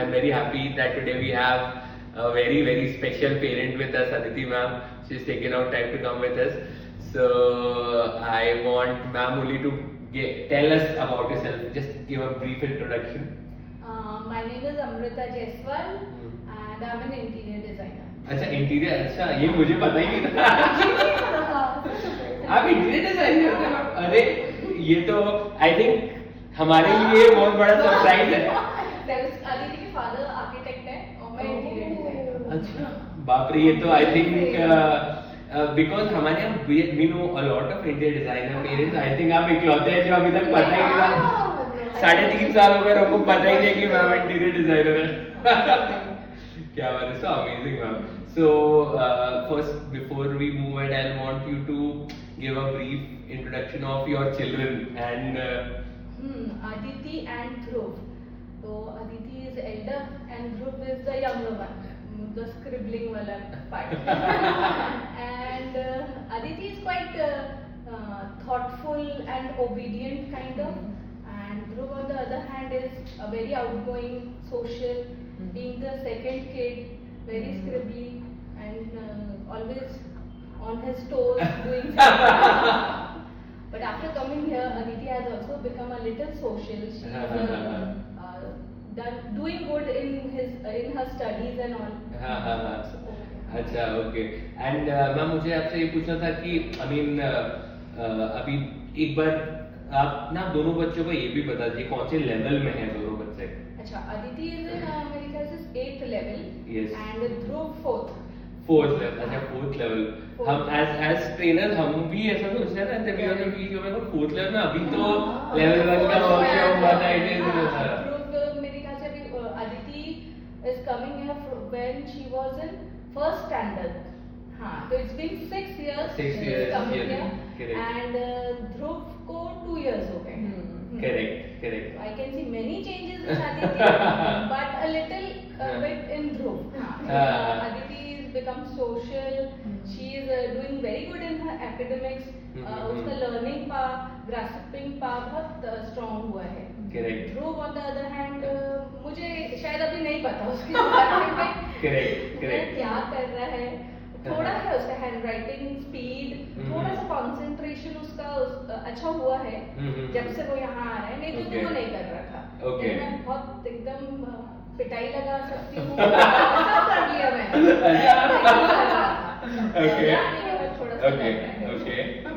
I'm very happy that today we have a very, very special parent with us, Aditi ma'am. She's taken out time to come with us. So I want ma'am only to tell us about yourself. Just give a brief introduction. My name is Amrita Jaiswal and I'm an interior designer. अच्छा interior, अच्छा ये मुझे पता ही नहीं था. आप interior designer थे ma'am? अरे ये तो आई थिंक हमारे लिए बहुत बड़ा सरप्राइज है. आदिति के फादर आर्किटेक्ट है और मैं इंटीरियर डिजाइनर. अच्छा बाप रे, ये तो आई थिंक बिकॉज हमारे यहाँ we know a lot of interior designer parents. I think आप इकलौते हैं जो अभी तक पता ही नहीं था. 3.5 साल हो गए हमको पता ही नहीं कि मैम इंटीरियर डिजाइनर है. क्या बात है, so amazing ma'am. So first before we move ahead, I want you to give a brief introduction of your children and Aditi and Dhruv. So Aditi is elder and Dhruv is the younger one, the scribbling wala part. And Aditi is quite thoughtful and obedient kind of, and Dhruv on the other hand is a very outgoing, social, being the second kid, very scribbly and always on his toes doing something. But after coming here, Aditi has also become a little social. She is doing good in her studies and all. अच्छा okay. And ma'am मुझे आपसे ये पूछना था कि I mean अभी एक बार आप ना दोनों बच्चों को ये भी बता दीजिए कौन से लेवल में है दोनों बच्चे. अच्छा Aditi is in मेरे ख्याल से 8th level. Yes. And Dhruv 4th. 4th level. अच्छा 4th level. हम as trainers हम भी ऐसा सोचते हैं ना इंटरव्यू में कि जो मेरे को 4th level में अभी तो level 1 का हो गया हुआ था. इट इज Dhruv मेरे ख्याल से अभी Aditi is coming here when she was in 1st standard. हाँ तो it's been 6 years. 6 years coming here. here. And Dhruv को 2 years हो गए. Correct. I can see many changes in Aditi, but a little bit in Dhruv. Aditi has become social. She is doing very good in her academics. उसका learning part, grasping part बहुत strong हुआ है. Dhruv on the other hand, मुझे शायद अभी नहीं पता उसके बारे में. Correct. क्या कर रहा है. थोड़ा है उसका हैंड राइटिंग स्पीड, थोड़ा सा कंसंट्रेशन उसका अच्छा हुआ है जब से वो यहाँ आ रहा है. नहीं तो वो नहीं कर रहा था. मैं बहुत एकदम पिटाई लगा सकती हूँ. कर लिया मैंने.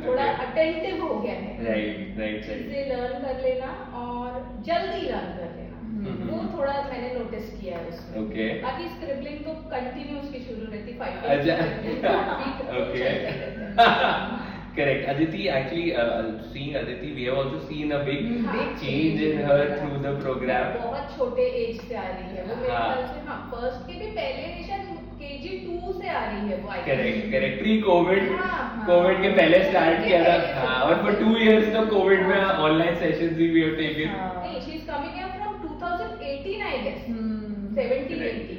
थोड़ा अटेंटिव हो गया है. राइट. चीजें लर्न कर लेना और जल्दी लर्न कर लेना, वो थोड़ा मैंने नोटिस किया है उसमें. बाकी स्क्रिबलिंग तो कंटिन्यू उसकी शुरू रहती 5 Correct. Aditi, actually, seeing Aditi, we have also seen a big change in her through the program. बहुत छोटे एज से आ रही है वो. मेरे ख्याल से हाँ फर्स्ट के भी पहले शायद KG 2 से आ रही है वो. Correct. Pre-COVID, कोविड के पहले स्टार्ट किया था. हाँ और for 2 years तो कोविड में ऑनलाइन सेशंस भी we have taken. नहीं, she is coming here from 2018 I guess. 17-18.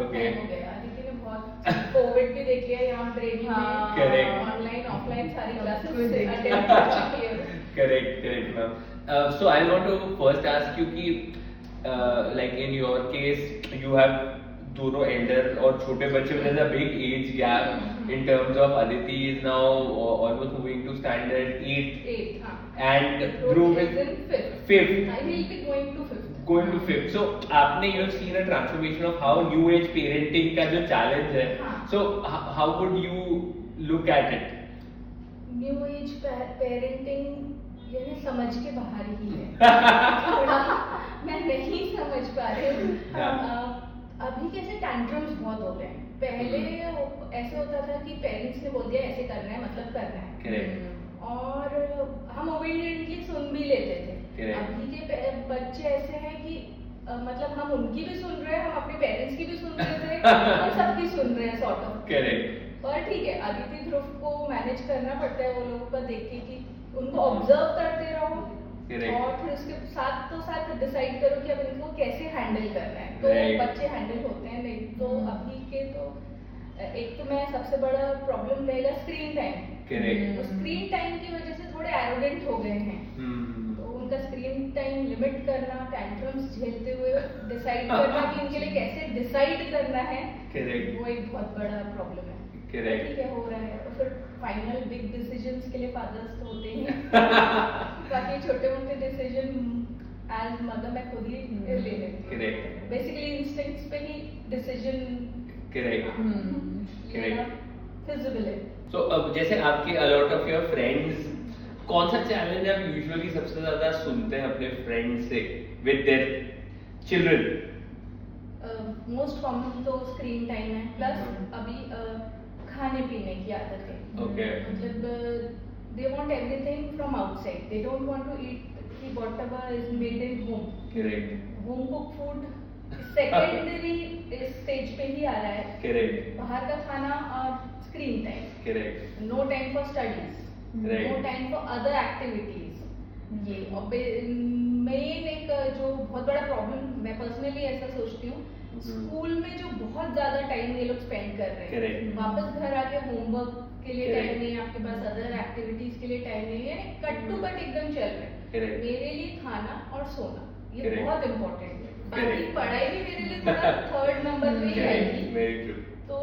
Okay. Covid भी देख लिया यहाँ ट्रेनिंग में. ऑनलाइन ऑफलाइन सारी क्लासेस अटेंड कर चुकी है. Correct ma'am. So I want to first ask you कि like in your case you have दोनों एल्डर और छोटे बच्चे. there's a big age gap in terms of Aditi is now almost moving to standard 8 and Dhruv is in 5th. I will be going to 5th. So आपने you have seen a transformation of how new age parenting का जो challenge है. So how would you look at it? New age parenting ये समझ के बाहर ही है. थोड़ा मैं नहीं समझ पा रही हूँ. अभी कैसे टैंट्रम्स बहुत हो गए. पहले ऐसे होता था कि पेरेंट्स ने बोल दिया ऐसे करना है मतलब करना है. और हम ओबीडियंटली सुन भी लेते थे. अभी के बच्चे ऐसे हैं कि मतलब हम उनकी भी सुन रहे हैं, हम अपने पेरेंट्स की भी सुन रहे थे, हम सबकी सुन रहे हैं सॉर्ट ऑफ. पर ठीक है अदिति ध्रुव को मैनेज करना पड़ता है वो लोगों का देख के कि उनको ऑब्जर्व करते रहो और फिर उसके साथ डिसाइड करो कि अब इनको कैसे हैंडल करना है. तो बच्चे हैंडल होते हैं. नहीं तो अभी के तो एक तो मैं सबसे बड़ा प्रॉब्लम रहेगा स्क्रीन टाइम. तो स्क्रीन टाइम की वजह से थोड़े एरोगेंट हो गए हैं. तो उनका स्क्रीन टाइम लिमिट करना, टैंट्रम्स झेलते हुए डिसाइड करना कि उनके लिए कैसे डिसाइड करना है, वो एक बहुत बड़ा प्रॉब्लम है। ठीक है, हो रहा है। और फिर फाइनल बिग डिसीजंस के लिए फादर्स तो होते ही बाकी छोटे मोटे डिसीजन एज मदर मैं खुद ही ले लेती हूँ। बेसिकली इंस्टिंक्ट्स पे ही डिसीजन फिजिबल है। सो अब जैसे आपके अलॉट ऑफ योर फ्रेंड्स, कौन सा चैलेंज आप यूजुअली सबसे ज्यादा सुनते हैं अपने फ्रेंड्स से with their children? Most common तो स्क्रीन टाइम है, प्लस अभी खाने पीने की आदत है। मतलब they want everything from outside, they don't want to eat कि whatever is made in home. Home cook food secondary stage पे ही आ रहा है। बाहर का खाना और screen time, no time for studies, no time for other activities. ये और मेन एक जो बहुत बड़ा प्रॉब्लम मैं पर्सनली ऐसा सोचती हूँ, स्कूल में जो बहुत ज्यादा टाइम ये लोग स्पेंड कर रहे हैं, वापस घर आके होमवर्क के लिए टाइम नहीं है, आपके पास अदर एक्टिविटीज के लिए टाइम नहीं है, कट टू कट एकदम चल रहे हैं। मेरे लिए खाना और सोना ये बहुत इम्पोर्टेंट है, बाकी पढ़ाई भी मेरे लिए थोड़ा थर्ड नंबर पे ही आएगी। तो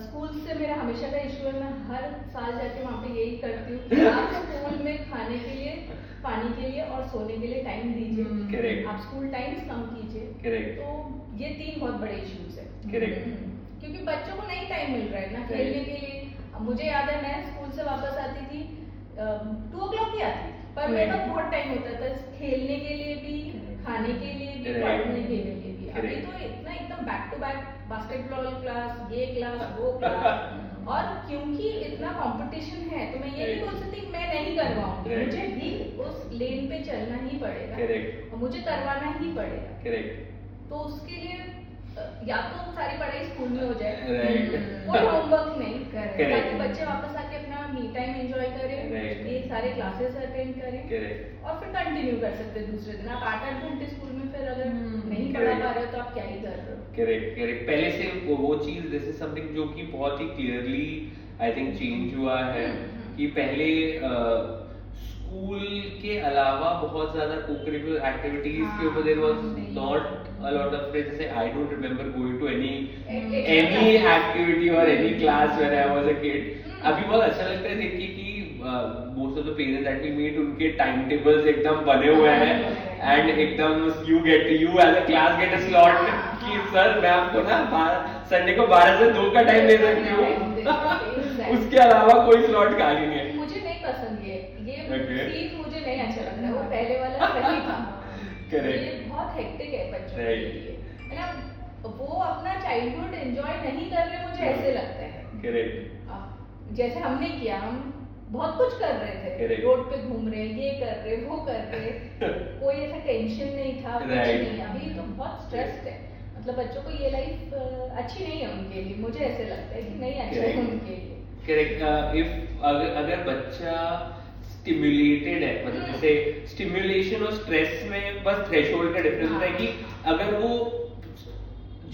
स्कूल से मेरा हमेशा का इशू है, मैं हर साल जाके वहाँ पे यही करती हूँ कि आप स्कूल में खाने के लिए, पानी के लिए और सोने के लिए टाइम दीजिए, आप स्कूल टाइम्स कम कीजिए। तो ये 3 बहुत बड़े इश्यूज है, क्योंकि बच्चों को नहीं टाइम मिल रहा है ना खेलने के लिए। मुझे याद है मैं स्कूल से वापस आती थी 2 o'clock ही आती, पर मेरे पास बहुत टाइम होता था खेलने के लिए भी, खाने के लिए भी, पढ़ने के लिए भी। अभी तो इतना एकदम back to back basketball class, ये क्लास, वो क्लास, और क्योंकि इतना कंपटीशन है तो मैं ये नहीं बोल सकती मैं नहीं करवाऊंगी, मुझे भी उस लेन पे चलना ही पड़ेगा और मुझे करवाना ही पड़ेगा। तो उसके लिए या तो सारी पढ़ाई स्कूल में हो जाए, कोई होमवर्क नहीं करे, ताकि बच्चे वापस आके अपना मी टाइम एंजॉय करें, ये सारे क्लासेस अटेंड करें और फिर कंटिन्यू कर सकते हैं दूसरे दिन। आप 8-8 घंटे स्कूल में फिर अगर नहीं पढ़ा पा रहे हो तो आप क्या ही कर रहे हो। करेक्ट। पहले से वो चीज, दिस इज समथिंग जो कि बहुत ही क्लियरली आई थिंक चेंज हुआ है कि पहले स्कूल के अलावा बहुत ज्यादा को-करिकुलर एक्टिविटीज के ऊपर there was not a lot of friends. Say I don't remember going to any activity or any class when I was a kid. अभी बहुत अच्छा लगता है देख के कि most of the parents that we meet उनके टाइम टेबल्स एकदम बने हुए हैं and एकदम you as a class get a slot कि सर मैं आपको ना संडे को 12 से 2 का टाइम दे सकती हूँ, उसके अलावा कोई स्लॉट खाली नहीं है। मुझे नहीं पसंद ये सीट मुझे नहीं अच्छा लगता है, वो पहले वाला सही था। ये बहुत हेक्टिक है बच्चों के लिए, है ना, वो अपना चाइल्डहुड एंजॉय नहीं कर रहे, मुझे ऐसे लगता है। जैसे हमने किया, हम बहुत कुछ कर रहे थे, रोड पे घूम रहे, ये कर रहे, वो कर रहे, कोई ऐसा टेंशन नहीं था, कुछ नहीं। अभी तो बहुत स्ट्रेस्ड है, मतलब बच्चों को ये लाइफ अच्छी नहीं है उनके लिए, मुझे ऐसे लगता है कि नहीं अच्छा है उनके लिए। करेक्ट। अगर बच्चा स्टिमुलेटेड है, मतलब जैसे स्टिमुलेशन और स्ट्रेस में बस थ्रेशोल्ड का डिफरेंस होता है कि अगर वो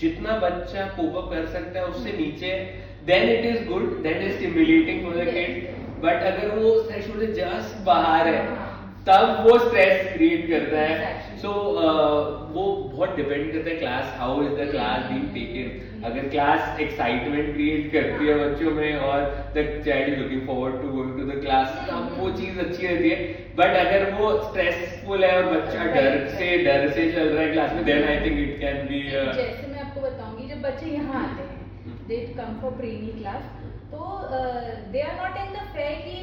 जितना बच्चा कोप अप कर सकता है उससे नीचे then it is good, that is stimulating for the kid. But अगर वो थ्रेशोल्ड से जस्ट बाहर है तब वो स्ट्रेस क्रिएट करता है। सो वो बहुत डिपेंड करता है class, how is the class being taken. अगर क्लास एक्साइटमेंट क्रिएट करती है बच्चों में और the child is looking forward to going to the class, तब वो चीज अच्छी रहती है। बट अगर वो स्ट्रेसफुल है और बच्चा डर से चल रहा है क्लास में, then I think it can be. जैसे मैं आपको बताऊंगी, जब बच्चे यहाँ आते हैं, दे कम फॉर प्रीमी क्लास, तो they are not in the fear कि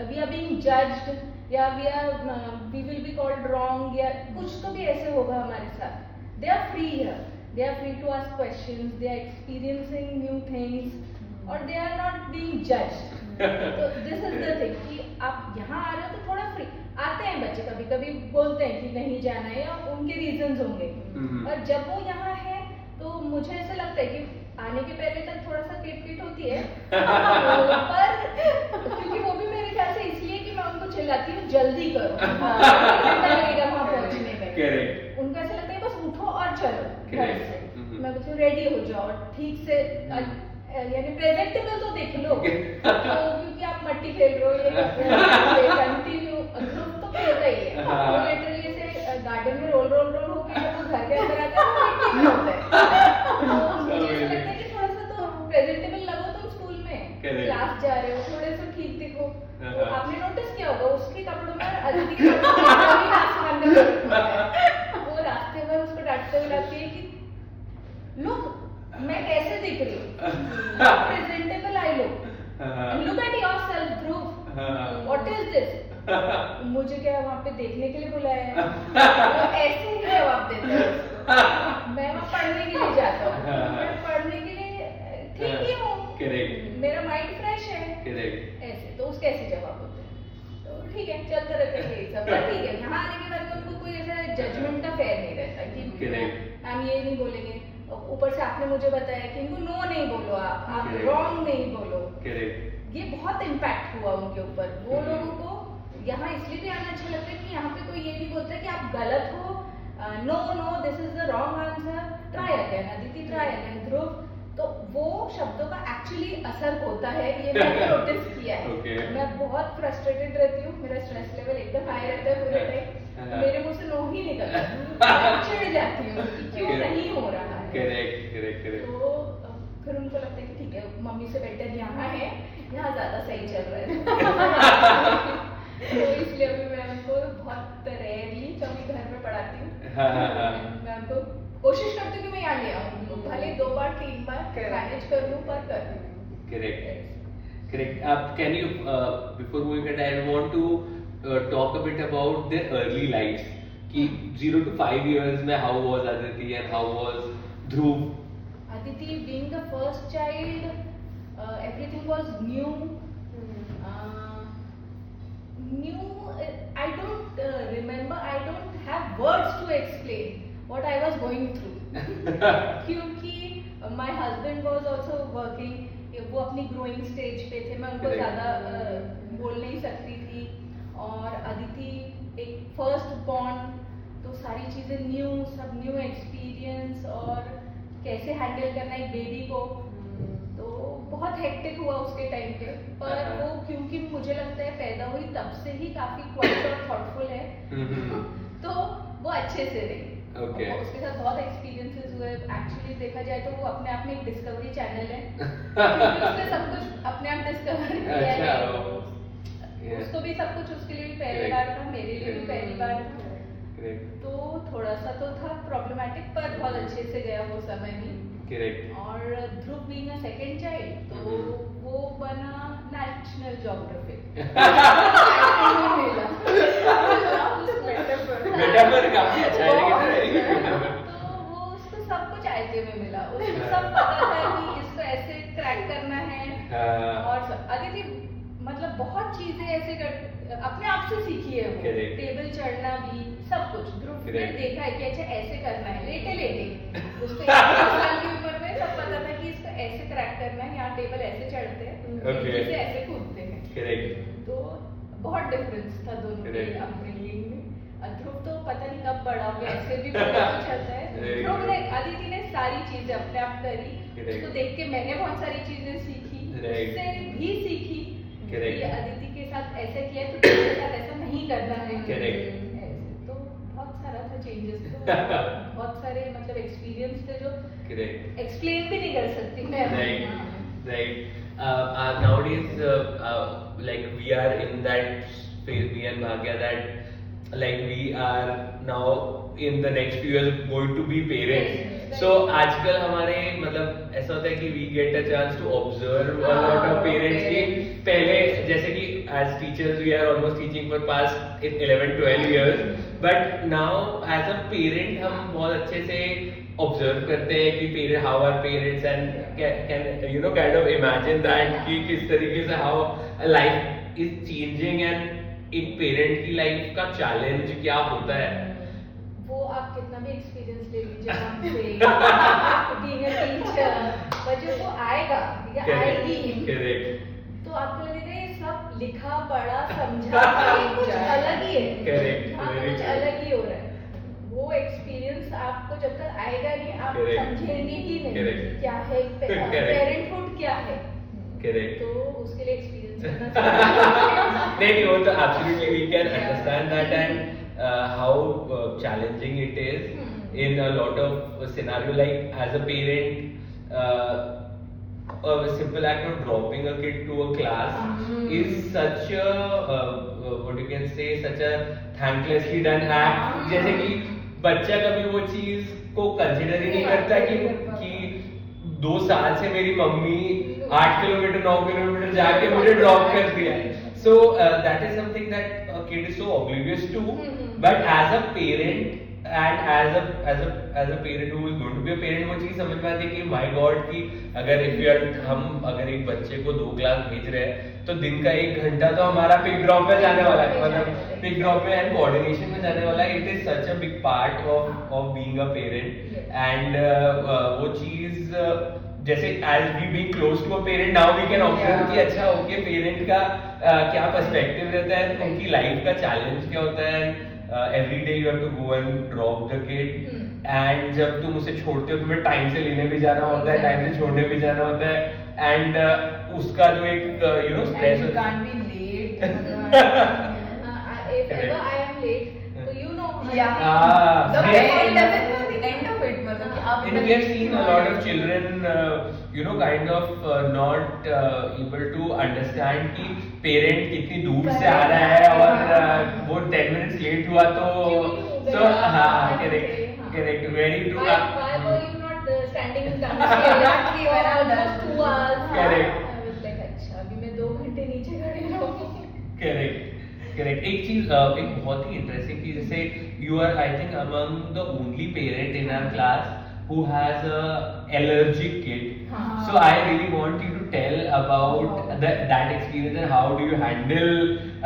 वी आर बीइंग जज्ड या we will be called wrong या कुछ तो भी ऐसे होगा हमारे साथ। They are free here, they are free to ask questions, they are experiencing new things और they are not being judged। तो this is the thing कि आप यहाँ आ रहे हो तो थोड़ा फ्री आते हैं बच्चे, कभी कभी बोलते हैं कि नहीं जाना है या उनके रीजंस होंगे, और जब वो यहाँ है तो मुझे ऐसा लगता है कि आने के पहले तक थोड़ा सा किट होती है पर क्योंकि वो भी मेरे ख्याल से इसलिए कि मैं उनको चिल्लाती हूँ जल्दी करो, लगेगा वहाँ पहुँचने में। उनको ऐसा लगता है बस उठो और चलो घर से, मैं बोलती हूँ रेडी हो जाओ ठीक से, यानी प्रेजेंटेबल तो देख लो तो क्योंकि आप मट्टी खेल रहे हो ये कंटिन्यू ग्रुप तो खेलता ही है। वो लिटरली ऐसे गार्डन में रोल होके जब वो घर के अंदर आता है तो खेल होता है। तो मुझे ऐसा लगता है कि थोड़ा सा तो प्रेजेंटेबल लगो तुम स्कूल में, क्लास जा रहे हो, थोड़े से ठीक दिखो। तो आपने नोटिस किया होगा उसके कपड़ों में अदिति के कपड़ों में भी आसमान का फर्क है। वो रास्ते में उसको डांटते हुए लाती है कि लुक मैं कैसे दिख रही हूँ, presentable I look at yourself Dhruv, what is this? मुझे क्या वहाँ पे देखने के लिए बुलाया है? वो ऐसे ही जवाब देते हैं। मैं वहाँ पढ़ने के लिए जाता हूँ, मैं पढ़ने के लिए ठीक ही हूँ, मेरा माइंड फ्रेश है, ऐसे तो उसके ऐसे जवाब होते हैं। तो ठीक है, चलते रहते हैं यही सब। पर ठीक है, यहाँ आने के बाद उनको कोई ऐसा जजमेंट का फेयर नहीं रहता कि हम ये नहीं बोलेंगे। ऊपर से आपने मुझे बताया कि इनको नो नहीं बोलो, आप रॉन्ग नहीं बोलो। ये बहुत इम्पैक्ट हुआ उनके ऊपर। वो लोगों को यहाँ इसलिए भी आना अच्छा लगता है कि यहाँ पे कोई ये नहीं बोलता कि आप गलत हो, no this is the wrong answer, try again Aditi, try again Dhruv. तो वो शब्दों का एक्चुअली असर होता है, ये मैंने नोटिस किया है। मैं बहुत फ्रस्ट्रेटेड रहती हूँ, मेरा स्ट्रेस लेवल एकदम हाई रहता है पूरे टाइम, मेरे मुंह से नो ही निकलता है, चिढ़ जाती हूँ कि क्यों नहीं हो रहा है। तो फिर उनको लगता है कि ठीक है मम्मी से बेटर यहाँ है, यहाँ ज्यादा सही चल रहा है। तो इसलिए अभी मैं उनको बहुत रेयरली कभी घर में पढ़ाती हूँ। मैं उनको कोशिश करती हूँ कि मैं यहाँ ले आऊँ, भले 2 बार 3 बार मैनेज कर लूँ, पर कर लूँ। Correct. Can you before moving ahead, I want to talk a bit about their early lives. कि 0 to 5 years में how was Aditi and how was Dhruv? Aditi being the first child, everything was new. I don't remember. I don't have words to explain what I was going through. क्योंकि my husband was also working. वो अपनी growing stage पे थे, मैं उनको ज़्यादा बोल नहीं सकती थी। और अदिति एक फर्स्ट बॉर्न, तो सारी चीज़ें न्यू, सब न्यू एक्सपीरियंस, और कैसे हैंडल करना एक बेबी को, तो बहुत हेक्टिक हुआ उसके टाइम पे। पर वो क्योंकि मुझे लगता है पैदा हुई तब से ही काफ़ी क्वाइट और थॉटफुल है, तो वो अच्छे से रही। उसके साथ बहुत एक्सपीरियंसेस हुए। एक्चुअली देखा जाए तो वो अपने आप में एक डिस्कवरी चैनल है, क्योंकि उसने सब कुछ अपने आप डिस्कवर किया है। उसको भी सब कुछ, उसके लिए भी पहली बार था, मेरे लिए भी पहली बार था। तो थोड़ा सा तो था प्रॉब्लमैटिक, पर बहुत अच्छे से गया वो समय भी। और ध्रुव बीइंग अ सेकंड चाइल्ड, तो वो बना नेशनल ज्योग्राफिक। मेटाफर काफी अच्छा है। तो वो उसको सब कुछ आईटी में मिला, उसको सब पता था कि इसको ऐसे क्रैक करना है। और सब अदिति मतलब बहुत चीजें ऐसे अपने आप से सीखी है वो, टेबल चढ़ना भी, सब कुछ ध्रुव ने देखा है कि अच्छा ऐसे करना है, लेटे उसको 1 साल की उम्र में सब पता था कि इसको ऐसे क्रैक करना है, यहाँ टेबल ऐसे चढ़ते हैं, इसे ऐसे कूदते हैं। तो बहुत डिफरेंस था दोनों के अपब्रिंगिंग में। ध्रुव तो पता नहीं कब बड़ा हो गया, ऐसे भी पता नहीं चलता है। ध्रुव ने, अदिति ने सारी चीजें अपने आप करी, उसको देख के मैंने बहुत सारी चीजें सीखी, उससे भी सीखी कि अदिति के साथ ऐसे किया तो तेरे साथ ऐसा नहीं करना है। तो बहुत सारा था चेंजेस, तो बहुत सारे मतलब एक्सपीरियंस थे जो एक्सप्लेन भी नहीं कर सकती मैं। Right. Nowadays, like we are in that phase, me and Bhagya, that like we are now in the next few years going to be parents. So आजकल हमारे मतलब ऐसा होता है कि we get a chance to observe a lot of parents कि पहले जैसे कि as teachers we are almost teaching for past 11-12 years, but now as a parent हम बहुत अच्छे से ऑब्जर्व करते हैं कि parent, how are parents, and can you know kind of imagine that कि किस तरीके से how life is changing and एक पेरेंट की लाइफ का चैलेंज क्या होता है। वो आप कितना भी एक्सपीरियंस ले लीजिए हमसे, बीइंग अ टीचर, बच्चों को आएगा या आएगी, तो आपको लगेगा ये सब लिखा पढ़ा समझा कुछ अलग ही है, कुछ अलग ही हो रहा है। वो एक्सपीरियंस आपको जब तक आएगा नहीं, आप समझेंगे ही नहीं क्या है पेरेंटहुड क्या है। तो उसके लिए एक्सपीरियंस करना चाहिए। नहीं वो तो absolutely we can understand that and how challenging it is in a lot of scenario like as a parent a simple act of dropping a kid to a class is such a what you can say such a thanklessly done act जैसे कि बच्चा कभी वो चीज को consider ही नहीं करता कि 2 साल से मेरी मम्मी 8 किलोमीटर 9 किलोमीटर जाके मुझे ड्रॉप कर दिया so that is something that a kid is so oblivious to but as a parent and as a parent who is going to be a parent वो चीज समझ में आती है कि my God कि अगर हम अगर एक बच्चे को 2 क्लास भेज रहे हैं तो दिन का 1 घंटा तो हमारा पिक ड्रॉप में जाने वाला है मतलब पिक ड्रॉप में एंड कोऑर्डिनेशन में जाने वाला है it is such a big part of being a parent and वो चीज जैसे as we being close to a parent now we can observe कि अच्छा ओके पेरेंट का क्या पर्सपेक्टिव रहता है उनकी लाइफ का चैलेंज क्या होता है every day you have to go and drop the kid and जब तुम उसे छोड़ते हो तुम्हें टाइम से लेने भी जाना होता है टाइम से छोड़ने भी जाना होता है एंड उसका जो एक you know stress you can't be late if ever I am late so you know the parent doesn't know the end of it मतलब कि आप and we have seen a lot of children you know kind of not able to understand कि parent कितनी दूर से आ रहा है और वो 10 minutes लेट हुआ तो हाँ correct very true why were you not standing in the exactly when I was 2 hours Correct. I was like अच्छा अभी मैं 2 घंटे नीचे खड़ी रहूँगी करेक्ट एक चीज एक बहुत ही इंटरेस्टिंग चीज जैसे you are I think among the only parent in our class who has a allergic kid so I really want you to tell about that experience and how do you handle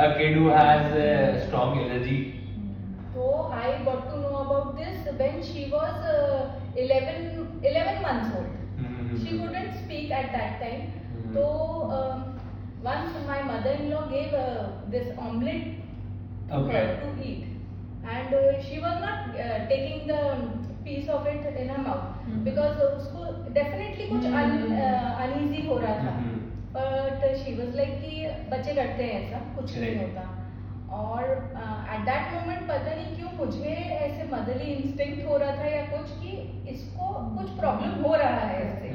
a kid who has a strong allergy so I got to know about this when she was 11 months old she couldn't speak at that time so once my mother-in-law gave this omelette to her to eat and she was not taking the piece of it in her mouth because उसको definitely कुछ uneasy हो रहा था but she was like कि बच्चे करते हैं ऐसा कुछ नहीं होता और at that moment पता नहीं क्यों मुझे ऐसे motherly instinct हो रहा था या कुछ कि इसको कुछ problem हो रहा है इससे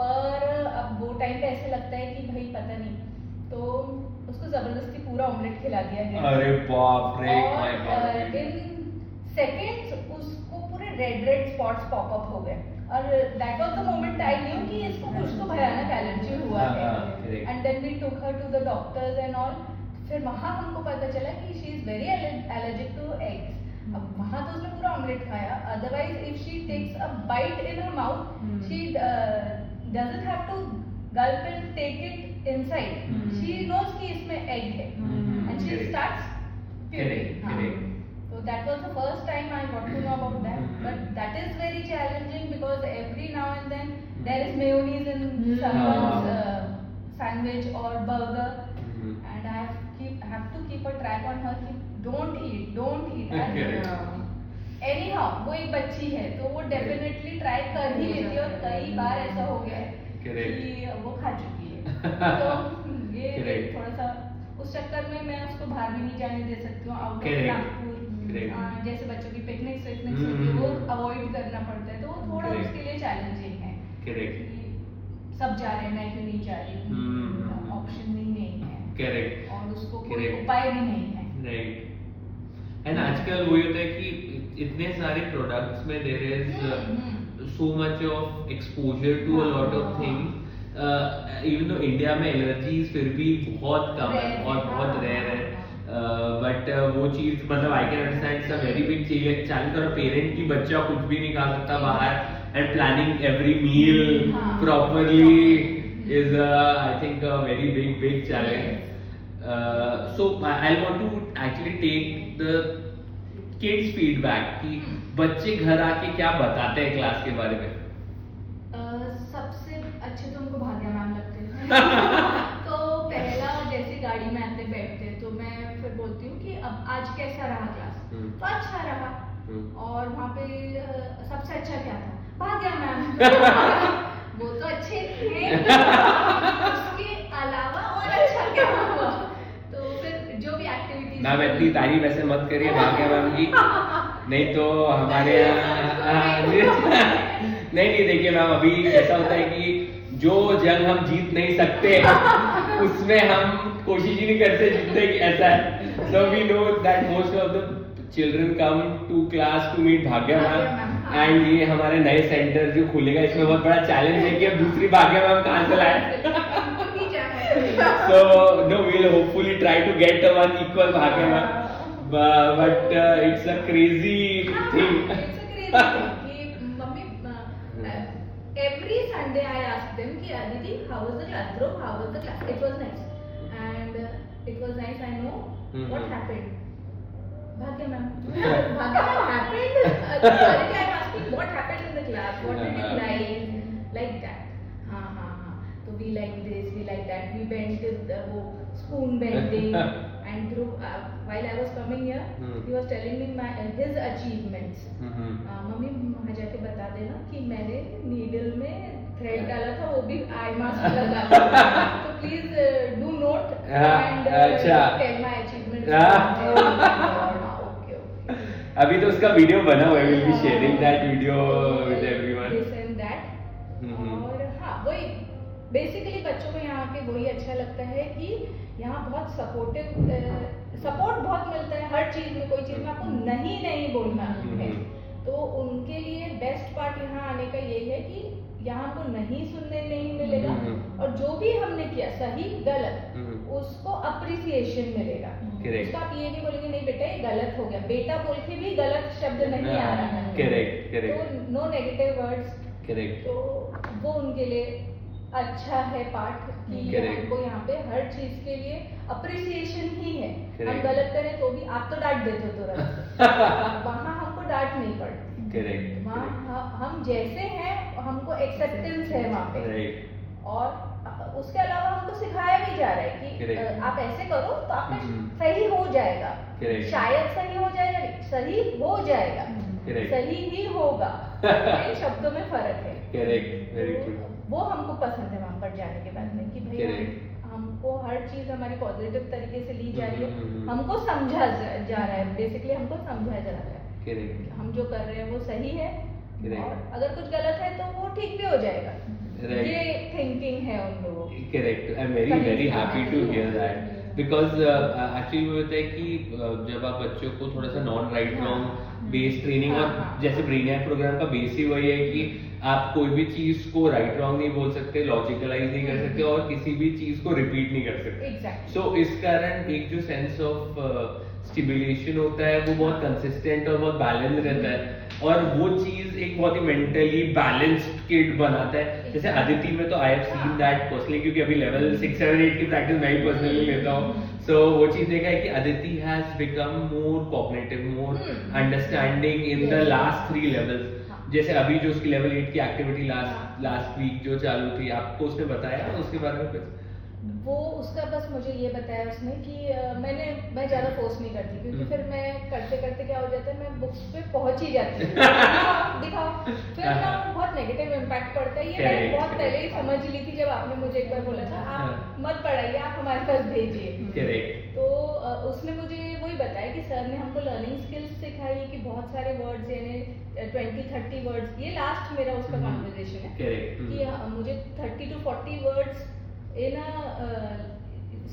पर अब वो टाइम पे ऐसे लगता है कि भाई पता नहीं तो उसको जबरदस्ती पूरा ऑमलेट खिला दिया गया अरे बाप रे माय और इन सेकंड्स उसको पूरे रेड स्पॉट्स पॉप अप हो गए और that was the moment I knew कि इसको कुछ तो भयानक एलर्जी हुआ है and then we took her to the doctors and all फिर वहाँ हमको पता चला कि she is very allergic to eggs अब वहाँ तो उसने पूरा ऑमलेट खाया otherwise if she takes a bite in her mouth she doesn't have to gulp and take it inside she knows कि इसमें एग है and she starts puking so that was the first time I got to know about that but that is very challenging because every now and then there is mayonnaise in someone's sandwich or burger and I have to keep a track on her कि don't eat and anyhow वो एक बच्ची है तो वो definitely try कर ही लेती है और कई बार ऐसा हो गया है कि वो खा चुकी है तो ये थोड़ा सा उस चक्कर में मैं उसको बाहर भी नहीं जाने दे सकती हूँ आउट ऑफ नागपुर जैसे बच्चों की पिकनिक होती है वो अवॉइड करना पड़ता है तो वो थोड़ा उसके लिए चैलेंजिंग है सब जा रहे हैं मैं क्यों नहीं जा रही हूँ ऑप्शन भी नहीं है और उसको कोई उपाय भी नहीं है राइट एंड आजकल वो होता है कि इतने सारे प्रोडक्ट्स में there is so much of exposure to a lot of things even though India में एलर्जीज फिर भी बहुत कम है और बहुत रेयर है बट वो चीज मतलब I can understand it's a very big challenge for a parent की बच्चा कुछ भी नहीं खा सकता बाहर and planning every meal properly is I think a very big challenge so I want to actually take the kids feedback कि बच्चे घर आके क्या बताते हैं क्लास के बारे में सबसे अच्छे तो उनको भाग्य मैम लगते हैं तो पहला जैसे गाड़ी में आते बैठते तो मैं फिर बोलती हूँ कि अब आज कैसा रहा क्लास तो अच्छा रहा और वहाँ पे सबसे अच्छा क्या था भाग्य मैम वो तो अच्छे थे उसके अलावा और अच्छा क्या हुआ तो फिर मैम इतनी तारीफ ऐसे मत करिए भाग्य मैम की, नहीं तो हमारे यहाँ नहीं देखिए मैम, अभी ऐसा होता है कि जो जंग हम जीत नहीं सकते उसमें हम कोशिश ही नहीं करते जीतने की, ऐसा है। So we know that most of the children come to class to meet Bhagya ma'am, and ये हमारे नए सेंटर जो खुलेगा इसमें बहुत बड़ा चैलेंज है कि अब दूसरी भाग्य मैम कहाँ से लाए। So no, we'll hopefully try to get one equal Bhagya ma'am, but it's a crazy thing. It's a crazy thing कि mummy every Sunday I ask them कि Aditi, how was the class? Bro, how was the class? It was nice, and it was nice. I know what happened. Bhagya ma'am, Bhagya ma'am happened. Already I'm asking what happened in the class. What did you like that? हाँ. So we like this, we like that. We bent वो spoon bending, and through while I was coming here, he was telling me his achievements. Mummy वहाँ जाके बता देना कि मैंने needle में thread डाला था, वो भी eye mask लगा था. So please do note and tell my achievements. Okay. अभी तो उसका वीडियो बना हुआ है, we'll be sharing that video with everyone. This and that. और हाँ वही बेसिकली बच्चों को यहाँ के वही अच्छा लगता है कि यहाँ बहुत सपोर्ट बहुत मिलता है हर चीज में, कोई चीज में आपको नहीं बोलना है। तो उनके लिए बेस्ट पार्ट यहाँ आने का यही है कि यहाँ को नहीं सुनने नहीं मिलेगा, और जो भी हमने किया सही गलत उसको अप्रिसिएशन मिलेगा। उसको आप ये नहीं बोलेंगे नहीं बेटा ये गलत हो गया, बेटा बोल के भी गलत शब्द नहीं आ रहा है। करेक्ट। तो नो नेगेटिव वर्ड्स। करेक्ट। तो वो उनके लिए अच्छा है पार्ट कि हमको यहाँ पे हर चीज के लिए अप्रिसिएशन ही है। हम गलत करें तो भी आप तो डांट देते हो तुरंत, वहाँ हमको डांट नहीं पड़ती। करेक्ट। वहाँ हम जैसे हैं हमको एक्सेप्टेंस है वहाँ पे, और उसके अलावा हमको सिखाया भी जा रहा है कि आप ऐसे करो तो आपका सही हो जाएगा, शायद सही हो जाएगा, सही हो जाएगा, सही ही होगा, इन शब्दों में फर्क है। करेक्ट। वो हमको पसंद है वहाँ पर जाने के बाद में कि भाई हमको हर चीज हमारी पॉजिटिव तरीके से ली जा रही है, हमको समझा जा रहा है, बेसिकली हमको समझा जा रहा है हम जो कर रहे हैं वो सही है, और अगर कुछ गलत है तो वो ठीक भी हो जाएगा। ये थिंकिंग है उन लोगों की। Correct. I am very happy to hear that, because actually वो होता है कि जब आप बच्चों को थोड़ा सा non right wrong based training, और जैसे ब्रेनियक प्रोग्राम का बेस ही वही है कि आप कोई भी चीज को राइट रॉन्ग नहीं बोल सकते, लॉजिकलाइज नहीं कर सकते, और किसी भी चीज को रिपीट नहीं कर सकते। सो इस कारण एक जो सेंस ऑफ स्टिमुलेशन होता है वो बहुत कंसिस्टेंट और बहुत बैलेंस रहता है, और वो चीज एक बहुत ही मेंटली बैलेंस्ड किड बनाता है। जैसे अदिति में तो I have seen that personally, क्योंकि अभी लेवल 6, 7, 8 की प्रैक्टिस मैं ही पर्सनली लेता हूँ। सो वो चीज देखा है कि Aditi has become more cognitive, more understanding in the last 3 levels. जैसे अभी जो उसकी लेवल 8 की एक्टिविटी लास्ट वीक जो चालू थी, आपको उसने बताया उसके बारे में कुछ? वो उसका बस मुझे ये बताया उसने कि मैं ज्यादा फोर्स नहीं करती, क्योंकि फिर मैं करते करते क्या हो जाता है, मैं बुक्स पे पहुंच ही जाती हूँ, दिखाओ फिर ना बहुत नेगेटिव इम्पैक्ट पड़ता है। ये मैं बहुत पहले ही समझ ली थी जब आपने मुझे एक बार बोला था आप मत पढ़ाइए, आप हमारे पास भेजिए। तो उसने मुझे वही बताया कि सर ने हमको लर्निंग स्किल्स सिखाई कि बहुत सारे वर्ड्स यानी 20-30 वर्ड्स, ये लास्ट मेरा उसका कॉन्वर्सेशन है कि मुझे 30 to 40 वर्ड्स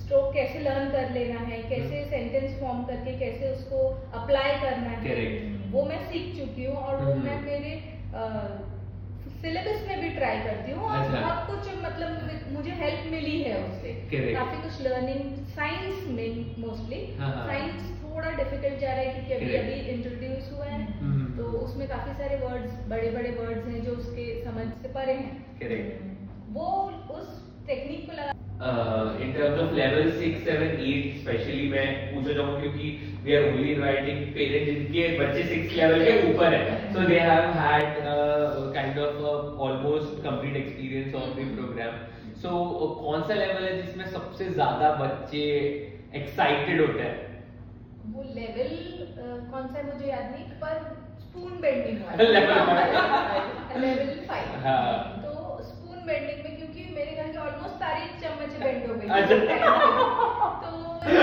स्ट्रोक कैसे लर्न कर लेना है, कैसे सेंटेंस फॉर्म करके कैसे उसको अप्लाई करना है, वो मैं सीख चुकी हूँ, और वो मैं मेरे सिलेबस में भी ट्राई करती हूँ, और बहुत कुछ मतलब मुझे हेल्प मिली है उससे, काफी कुछ लर्निंग। साइंस में मोस्टली साइंस थोड़ा डिफिकल्ट जा रहा है क्योंकि अभी इंट्रोड्यूस हुआ है, तो उसमें काफी सारे वर्ड्स, बड़े बड़े वर्ड्स हैं जो उसके समझ से परे हैं। वो उस टेक्निक को लगा। In terms of level 6, 7, 8 specially मैं पूछना चाहूँगा, क्योंकि we are only inviting parents जिनके बच्चे 6 लेवल के ऊपर है, so they have had kind of almost complete experience on the program. So कौन सा लेवल है जिसमें सबसे ज्यादा बच्चे एक्साइटेड होते हैं? वो लेवल कौन सा है मुझे याद नहीं, पर स्पून बेंडिंग वाला लेवल 5। तो स्पून बेंडिंग में क्योंकि मेरे घर के ऑलमोस्ट सारे चम्मच बेंडो में। अच्छा। तो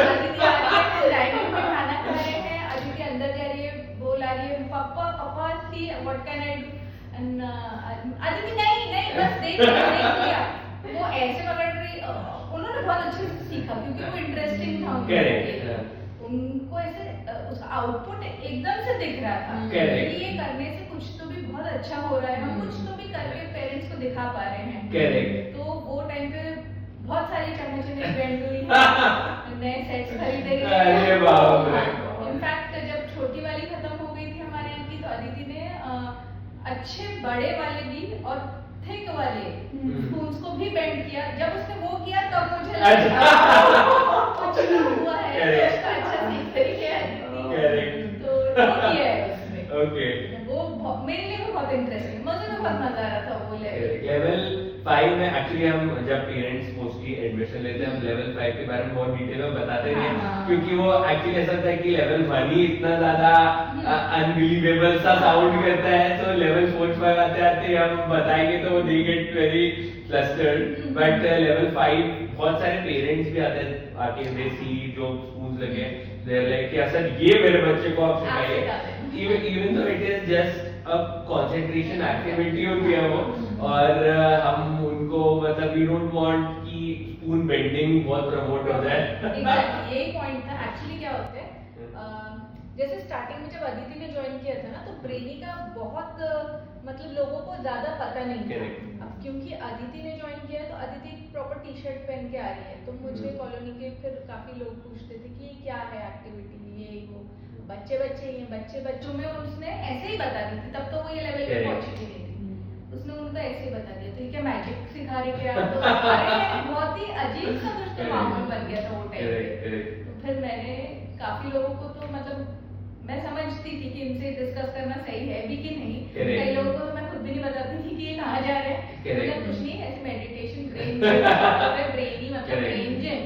अदिति आके डाइनिंग में खाना खा रहे हैं, अदिति अंदर जा रही है, बोल आ रही है पापा पापा see what can I do, Aditi नहीं नहीं बस देख लिया। वो ऐसे पकड़ रही, उन्होंने बहुत अच्छे से सीखा क्योंकि वो इंटरेस्टिंग था उनके लिए। उनको ऐसे उसका आउटपुट एकदम से दिख रहा था कि ये करने से कुछ तो भी बहुत अच्छा हो रहा है, हम कुछ तो भी करके पेरेंट्स को दिखा पा रहे हैं। तो वो टाइम पे बहुत सारी चम्मच ने ब्रांड हुई नए सेट्स खरीदे गए। इनफैक्ट जब छोटी वाली खत्म हो गई थी हमारे यहाँ की, तो अदिति ने अच्छे बड़े वाले भी और थिक वाले स्पून्स को भी बेंड किया। जब उसने वो किया तब मुझे लगा कुछ हुआ है, उसका अच्छा सीख रही है अदिति। तो ये है उसमें। वो मेरे लिए वो बहुत इंटरेस्टिंग, मुझे तो बहुत मजा आ रहा था वो लेवल 5 में एक्चुअली हम जब पेरेंट्स मोस्टली एडमिशन लेते हैं, हम लेवल 5 के बारे में बहुत डिटेल में बताते नहीं हैं, क्योंकि वो एक्चुअली ऐसा होता है कि लेवल 1 ही इतना ज्यादा अनबिलीवेबल सा साउंड करता है, तो लेवल 4 5 आते आते हम बताएंगे तो वो they get very flustered. But level 5 बहुत सारे पेरेंट्स भी आते हैं, आके दे सी जो स्कूल्स लगे, दे आर लाइक कि सर ये मेरे बच्चे को आप सिखाइए, even though it is just concentration activity होती है वो, और हम उनको मतलब वी डोंट वांट कि स्पून बेंडिंग बहुत प्रमोट हो जाए। एग्जैक्टली यही पॉइंट था। एक्चुअली क्या होता है, जैसे स्टार्टिंग में जब अदिति ने ज्वाइन किया था ना, तो ब्रेनी का बहुत मतलब लोगों को ज्यादा पता नहीं था। अब क्योंकि अदिति ने ज्वाइन किया तो अदिति प्रॉपर टी शर्ट पहन के आ रही है, तो मुझे कॉलोनी के फिर काफी लोग पूछते थे कि ये क्या है एक्टिविटी, ये वो बच्चे ही हैं, बच्चों में उसने ऐसे ही बता दी थी। तब तो वो ये लेवल पे पहुंची भी नहीं थी, उसने उनका ऐसे ही बता दिया। तो ये क्या मैजिक सिखा रही क्या? तो बहुत ही अजीब सा कुछ तो माहौल बन गया था वो टाइम पे। तो फिर मैंने काफी लोगों को तो मतलब मैं समझती थी कि इनसे डिस्कस करना सही है भी कि नहीं। कई लोगों को तो मैं खुद भी नहीं बताती थी कि ये कहाँ जा रहे हैं, मतलब कुछ नहीं, ऐसे मेडिटेशन ब्रेन ब्रेनी मतलब ब्रेन जिम।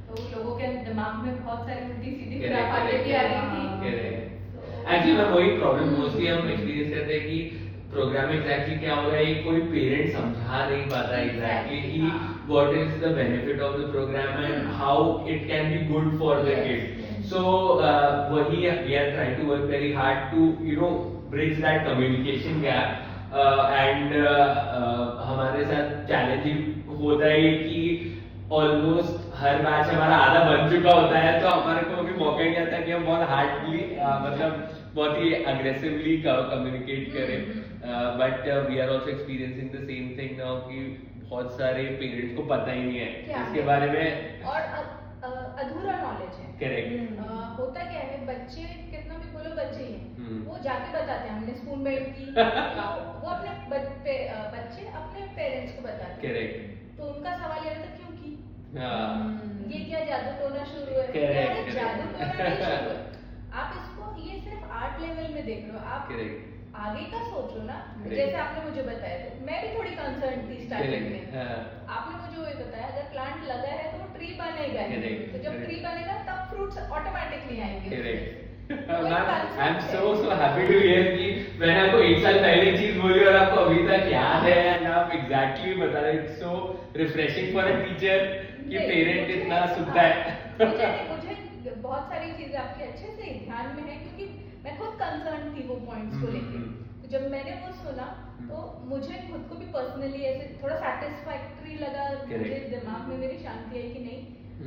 तो लोगों के दिमाग में बहुत सारी उल्टी सीधी खुराफातें भी आ रही थी। एक्चुअली मैं वही प्रॉब्लम मोस्टली हम एक्सपीरियंस करते हैं कि प्रोग्राम एग्जैक्टली क्या हो रहा है, कोई पेरेंट समझा नहीं पाता एग्जैक्टली कि what is the benefit of the programme and how it can be good for the kid. So वही we are trying to work very hard to bridge that communication gap and हमारे साथ challenging होता है कि almost हर batch हमारा आधा बन चुका होता है, तो हमारे को अभी मौका ही नहीं आता कि हम बहुत हार्डली मतलब बहुत ही अग्रेसिवली कम्युनिकेट करें। But we are also experiencing the same thing now कि बहुत सारे पेरेंट्स को पता ही नहीं है इसके बारे में और अधूरा नॉलेज है। करेक्ट। होता क्या है, बच्चे कितना भी बोलो बच्चे ही हैं, वो जाके बताते हैं हमने स्पून बेंड की, वो अपने बच्चे अपने पेरेंट्स को बताते हैं। करेक्ट। तो उनका सवाल ये रहता है क्यों की? ये क्या जादू टोना शुरू है? जादू टोना नहीं शुरू है, आप इसको ये सिर्फ आर्ट लेवल में देख लो, आप आगे का सोचो ना। जैसे आपने मुझे बताया, तो मैं भी थोड़ी कंसर्न थी स्टार्टिंग में। आपने मुझे ये बताया अगर प्लांट लगा है तो वो ट्री बनेगा, तो जब ट्री बनेगा तब फ्रूट्स ऑटोमेटिकली आएंगे। I am so happy to hear कि मैंने आपको 1 साल पहले चीज बोली और आपको अभी तक याद है एंड आप एग्जैक्टली बता रहे। It's so refreshing for a teacher कि पेरेंट इतना सुनता है। मुझे बहुत सारी चीजें आपके अच्छे से ध्यान में है क्योंकि मैं खुद कंसर्न थी वो पॉइंट्स को लेके। तो जब मैंने वो सुना तो मुझे खुद को भी पर्सनली ऐसे थोड़ा सैटिस्फैक्टरी लगा, मुझे दिमाग में मेरी शांति आई कि नहीं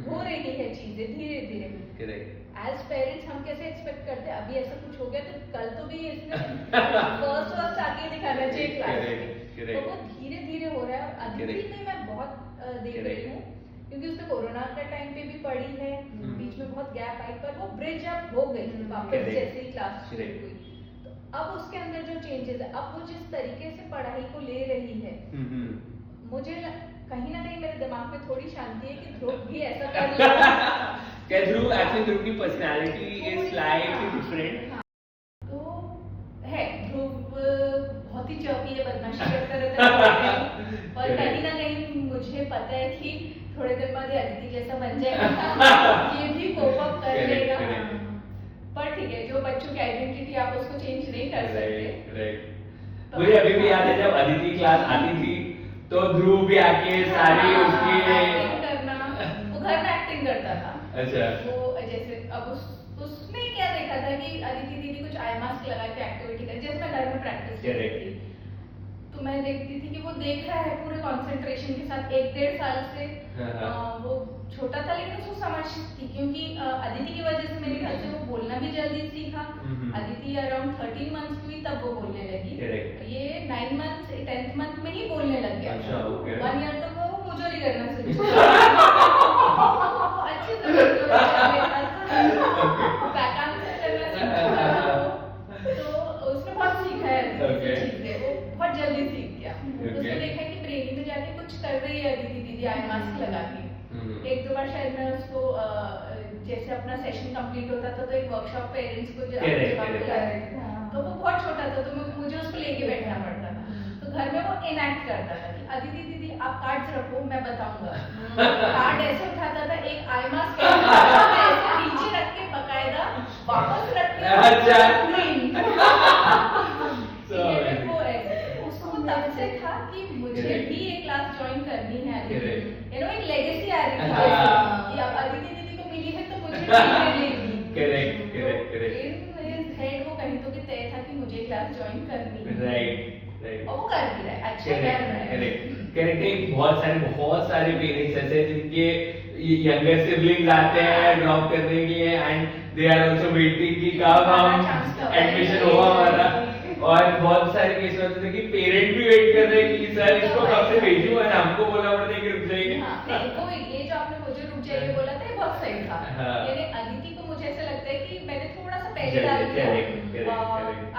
हो रही है चीजें धीरे धीरे। एज पेरेंट्स हम कैसे एक्सपेक्ट करते हैं अभी ऐसा कुछ हो गया तो कल तो भी इसने फर्स्ट आगे दिखाना चाहिए क्लास में, तो वो धीरे धीरे हो रहा है। अदिति में मैं बहुत देख रही हूँ क्योंकि उसने कोरोना के टाइम पे भी पढ़ी है, बीच में बहुत गैप आई, पर वो ब्रिज अप हो गई वापस जैसे ही क्लास शुरू हुई। तो अब उसके अंदर जो चेंजेस है, अब वो जिस तरीके से पढ़ाई को ले रही है, मुझे कहीं ना कहीं मेरे दिमाग में थोड़ी शांति है कि ध्रुव भी ऐसा कर लेगा। ध्रुव की पर्सनालिटी इज स्लाइटली डिफरेंट। तो है ध्रुव बहुत ही चौकी है, बदमाशी करता रहता है और कहीं ना कहीं मुझे पता है कि थोड़े दिन बाद अदिति जैसा बन जाएगा, ये भी कोप अप कर लेगा। पर ठीक है, जो बच्चों की आइडेंटिटी आप उसको चेंज नहीं कर सकते। मुझे अभी भी याद है जब अदिति क्लास आती थी तो ध्रुव भी आके सारी उसकी एक्टिंग करना, वो घर में एक्टिंग करता था। अच्छा। वो जैसे अब उसने क्या देखा था कि अदिति दीदी कुछ आई मास्क लगा के एक्टिविटी कर, जैसे मैं घर में प्रैक्टिस कर रही थी तो मैं देखती थी कि वो देख रहा है पूरे कंसंट्रेशन के साथ। 1-1.5 साल से वो छोटा था लेकिन उसको समझ थी, क्योंकि अदिति की वजह से मेरे ख्याल से वो बोलना भी जल्दी सीखा। अदिति अराउंड 13 मंथ्स की हुई तब वो बोलने लगी। ये 9 मंथ्स 10th मंथ में ही बोलने लग गया। अच्छा, ओके। 1 ईयर तक वो मुझोरी करना सीखा। अच्छे से तो उसने बहुत सीखा है, वो बहुत जल्दी सीख गया। उसने देखा कि ब्रेनी में जाके कुछ कर रही है अदिति दीदी आई मास्क लगा के। 1-2 बार शायद मैं उसको जैसे अपना सेशन कंप्लीट होता था तो एक वर्कशॉप पेरेंट्स को तो वो बहुत छोटा था तो मुझे उसको लेके बैठना पड़ता था। तो घर में वो इनएक्ट करता था कि अदिति दीदी आप कार्ड्स रखो मैं बताऊंगा। कार्ड ऐसे उठाता था, एक आई मास्क ऐसे नीचे रख के बकायदा वापस रख के वो उसको तब से था कि मुझे भी ये क्लास ज्वाइन करनी है। एक लेगेसी आ रही थी कि अब अदिति दीदी को मिली है तो मुझे मिलेगी। करेक्ट। हेड वो कहीं तो भी तय था कि मुझे क्लास ज्वाइन करनी है। राइट। और वो कर भी रहा है, अच्छा कर रहा है। करेक्ट। बहुत सारे पेरेंट्स ऐसे हैं जिनके यंगर सिबलिंग्स आते हैं ड्रॉप करने के लिए and they are also waiting कि कब हम एडमिशन होगा हमारा। और बहुत सारे केस होते थे कि पेरेंट भी वेट कर रहे हैं कि सर इसको कब से भेजूं और हमको बोला पड़ता है कि रुक जाइए। वो ये जो आपने मुझे रुक जाइए बोला था ये बहुत सही था। यानी अदिति को मुझे ऐसा लगता है कि मैंने थोड़ा सा पहले डाल दिया।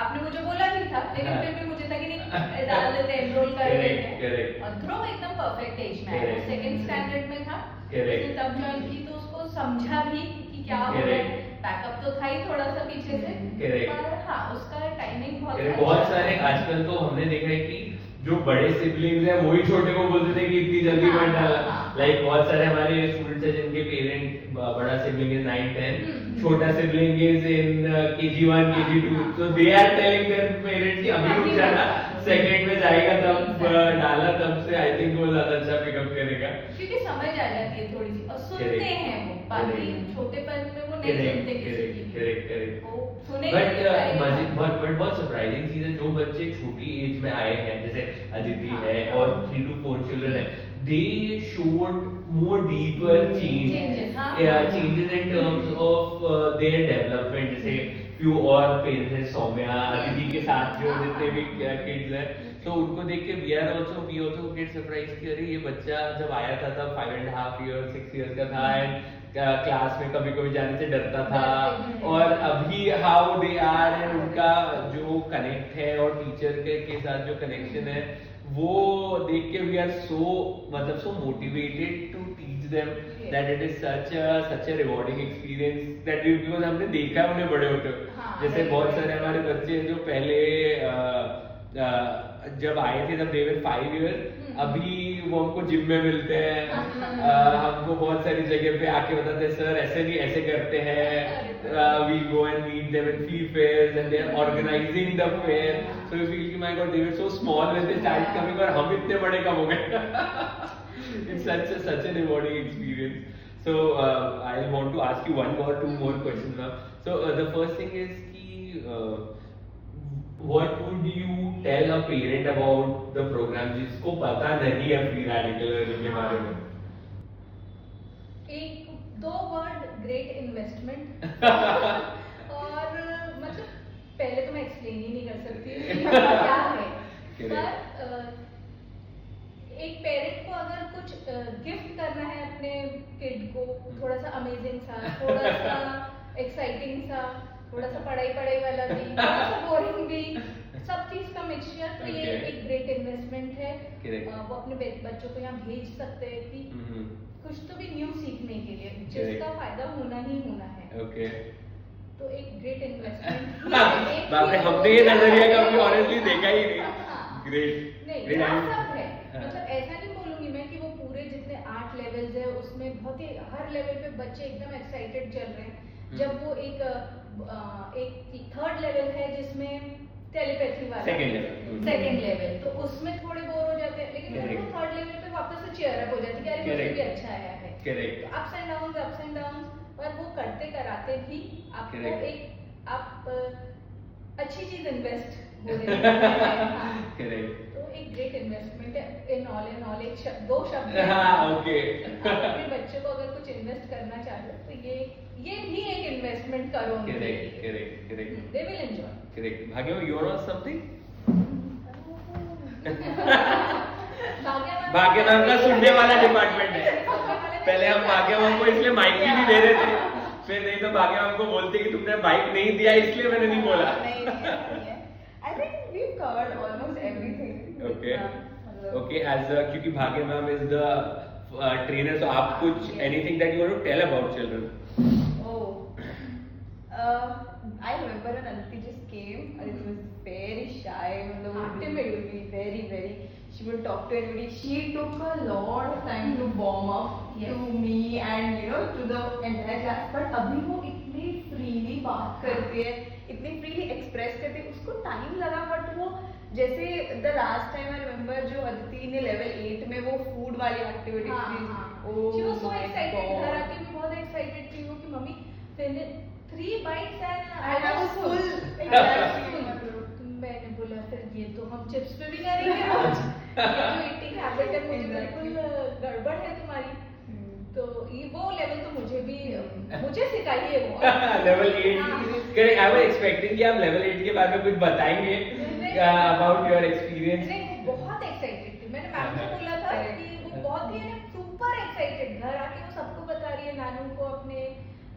आपने मुझे बोला भी था लेकिन फिर भी मुझे था कि नहीं डाल देते एनरोल कर देते। और ध्रुव एकदम परफेक्ट एज में है, सेकंड स्टैंडर्ड में था उसने तब ज्वाइन की तो उसको समझा भी कि क्या हो रहा है। बैकअप तो था ही थोड़ा सा पीछे से पर हाँ उसका टाइमिंग बहुत सारे आजकल तो हमने देखा है कि जो बड़े सिबलिंग्स हैं वही छोटे को बोलते थे कि इतनी जल्दी मत डाला। लाइक बहुत सारे हमारे स्टूडेंट्स हैं जिनके पेरेंट बड़ा सिबलिंग इज 9-10, छोटा sibling is in KG1 KG2 so they are telling their parents कि अभी रुक जाना सेकंड में जाएगा तब डाला तब से आई थिंक वो ज्यादा अच्छा पिकअप करेगा क्योंकि समझ आ जाती है थोड़ी सी और सुनते हैं वो बाकी छोटेपन में वो नहीं सुनते किसी की। करेक्ट। बट बहुत सरप्राइजिंग चीज है जो बच्चे छोटी एज में आए हैं जैसे अदिति है और 3 to 4 चिल्ड्रन है they showed more deeper changes in terms of their development। जैसे few और parents हैं सौम्या अदिति के साथ जो जितने भी kids हैं तो उनको देख के we also get surprised कि अरे ये बच्चा जब आया था तब 5.5 years 6 years का था एंड क्लास में कभी कभी जाने से डरता था और अभी हाउ दे आर एंड उनका जो कनेक्ट है और टीचर के साथ जो कनेक्शन है वो देख के we are so motivated to teach them that it is such a rewarding experience that because हमने देखा है उन्हें बड़े होते जैसे बहुत सारे हमारे बच्चे हैं जो पहले जब आए थे तब देवर 5 years अभी वो हमको जिम में मिलते हैं हमको बहुत सारी जगह पे आके बताते हैं सर ऐसे नहीं ऐसे करते हैं we go and meet them in field fairs and they are organising the fair so you feel कि my god they were so small when they start coming और हम इतने बड़े कब हो गए it's such a rewarding experience so I want to ask you one or two more questions now so the first thing is ki what would you tell a parent about the program जिसको पता नहीं है free radical learning के बारे में? 1-2 word great investment और मतलब पहले तो मैं एक्सप्लेन ही नहीं कर सकती क्या है पर एक पेरेंट को अगर कुछ गिफ्ट करना है अपने किड को थोड़ा सा अमेजिंग सा थोड़ा सा एक्साइटिंग सा थोड़ा सा पढ़ाई वाला भी थोड़ा सा बोरिंग भी सब चीज का मिक्सचर तो ये एक ग्रेट इन्वेस्टमेंट है। वो अपने बच्चों को यहाँ भेज सकते हैं कि कुछ तो भी न्यू सीखने के लिए जिसका फायदा होना ही होना है। तो एक ग्रेट इन्वेस्टमेंट बाप रे हमने ये नजरिया कभी ऑनेस्टली देखा ही नहीं। ग्रेट नहीं सब है मतलब ऐसा नहीं बोलूंगी मैं कि वो पूरे जितने 8 लेवल्स है उसमें बहुत ही हर लेवल पे बच्चे एकदम एक्साइटेड चल रहे हैं। जब वो एक 3rd लेवल है जिसमें टेलीपैथी वाला सेकंड लेवल तो उसमें थोड़े बोर हो जाते हैं लेकिन Correct. वो थर्ड लेवल पे वापस से चेयर अप हो जाती है कि अरे मुझे Correct. भी अच्छा आया है। Correct. अप्स एंड डाउन, पर वो करते कराते भी आपको Correct. एक आप अच्छी चीज इन्वेस्ट हो रही है। करेक्ट। तो एक ग्रेट इन्वेस्टमेंट है इन ऑल एक दो शब्द हैं। हाँ, ओके। आप अपने बच्चे को अगर कुछ इन्वेस्ट करना चाहते हो तो ये भी एक इन्वेस्टमेंट करो उनके करेक्ट, लिए। Correct. They will enjoy. Correct. भाग्य, you want something? भाग्य नाम का सुनने वाला डिपार्टमेंट है। पहले हम भाग्य मैम को इसलिए माइक भी नहीं दे रहे थे, फिर नहीं तो भाग्य मैम को बोलते कि तुमने माइक नहीं दिया इसलिए मैंने नहीं बोला। I think we've covered almost everything. Okay. Okay, क्योंकि भाग्य मैम इज द ट्रेनर, तो आप कुछ anything that you want to tell about children? Oh, I remember when Aditi just came. Aditi was very shy. Timid. Very. She wouldn't talk to anybody. She took a lot of time to warm up Yes. to me and to the entire class. But अभी वो इतनी freely बात करती है, इतनी freely express करती है. उसको time लगा, but वो जैसे the last time I remember जो अदिति ने level 8 में वो food वाली activity थी. She was so excited. घर आके भी बहुत excited थी वो कि mummy finish 3 bites and I was full. मैंने बोला फिर ये तो हम चिप्स पे भी करेंगे रोज। ये जो ईटिंग हैबिट है मुझे बिल्कुल गड़बड़ है तुम्हारी। तो ये वो लेवल तो मुझे सिखाइए वो। Level 8 correct. I was expecting कि आप लेवल 8 के बारे में कुछ बताएंगे अबाउट योर एक्सपीरियंस। नहीं, बहुत एक्साइटेड थी। मैंने मैम को बोला था कि वो बहुत ही सुपर एक्साइटेड, घर आके वो सबको बता रही है, नानू को, अपने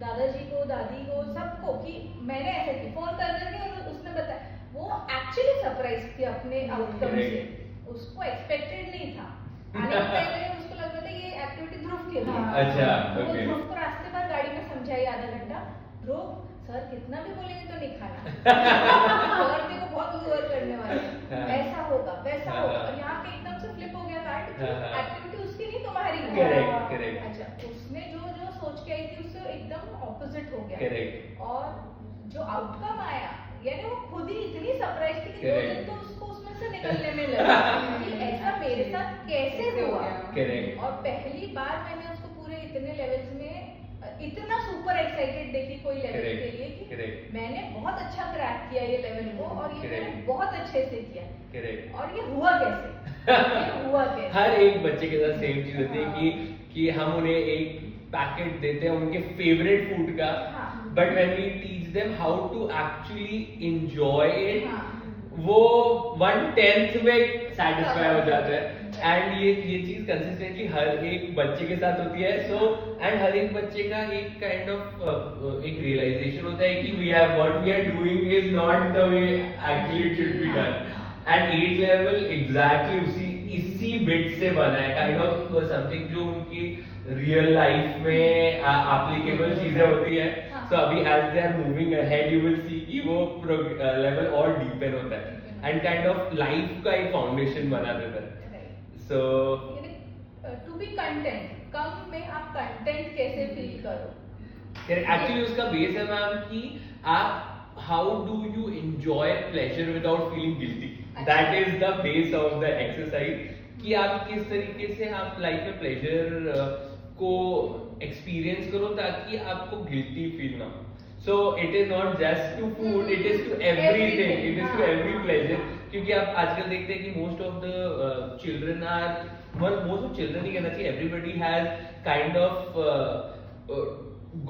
दादाजी को, दादी को, सबको कि मैंने ऐसे की फोन कर करके और उसने बताया। वो एक्चुअली सरप्राइज थी अपने आउटकम से, उसको एक्सपेक्टेड नहीं था। आने के पहले उसको लग रहा था ये एक्टिविटी ध्रुव के लिए। अच्छा, तो वो okay. ध्रुव को रास्ते पर गाड़ी में समझाई आधा घंटा, ध्रुव सर कितना भी बोलेंगे तो नहीं खाना। और देखो बहुत ओवर करने वाले हैं, ऐसा होगा वैसा होगा, और यहाँ पे एकदम से फ्लिप हो गया कार्ड। एक्टिविटी उसकी नहीं तुम्हारी। करेक्ट। अच्छा, उसने जो सोच के आई थी उससे एकदम ऑपोजिट हो गया। करेक्ट। और जो आउटकम आया, यानी वो खुद ही इतनी सरप्राइज थी कि 2 दिन तो उसको उसमें से निकलने में लगा कि ऐसा मेरे साथ कैसे हुआ। करेक्ट। और पहली बार मैंने उसको पूरे इतने लेवल्स में इतना सुपर एक्साइटेड देखी कोई लेवल के लिए कि मैंने बहुत अच्छा क्रैक किया ये लेवल को, और ये मैंने बहुत अच्छे से किया। करेक्ट। और ये हुआ कैसे? हर एक बच्चे के साथ सेम चीज होती है कि हम उन्हें एक पैकेट देते हैं उनके फेवरेट फूड का, but when we teach them how to actually enjoy it, वो 1/10 में सेटिस्फाई हो जाता है। एंड ये चीज कंसिस्टेंटली हर एक बच्चे के साथ होती है। सो एंड हर एक बच्चे का एक काइंड ऑफ एक रियलाइजेशन होता है कि what we are doing is not the way actually it should be done. And 8 level exactly इसी बिट से बना है, काइंड ऑफ समथिंग जो उनकी रियल लाइफ में एप्लीकेबल चीजें होती है। सो अभी as they are moving ahead you will see कि वो लेवल और डीपन होता है एंड काइंड ऑफ लाइफ का एक फाउंडेशन बना देता है। सो टू बी कंटेंट, कम में आप कंटेंट कैसे फील करो। एक्चुअली उसका बेस है मैम कि आप how do you enjoy pleasure without feeling guilty? That is the base of the exercise. कि आप किस तरीके से आप लाइफ में प्लेजर को एक्सपीरियंस करो ताकि आपको गिल्टी फील ना हो। So it is not just to food, it is to everything, it is to every pleasure. क्योंकि आप आजकल देखते हैं कि most of the children are most of children ही कहना चाहिए, everybody has kind of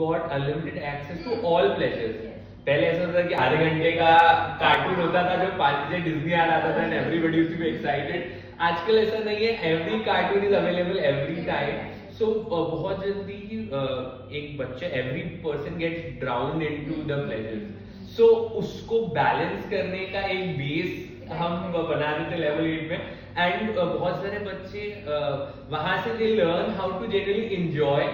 got unlimited access to all pleasures. पहले ऐसा होता था कि आधे घंटे का कार्टून होता था जो 5 बजे डिज्नी आ रहा था and everybody used to be excited. आजकल ऐसा नहीं है, every cartoon is available every time. So बहुत जल्दी एक बच्चा, every person gets drowned into the pleasures. So उसको बैलेंस करने का एक बेस हम बना देते लेवल 8 में। एंड बहुत सारे बच्चे वहां से they learn how to generally enjoy,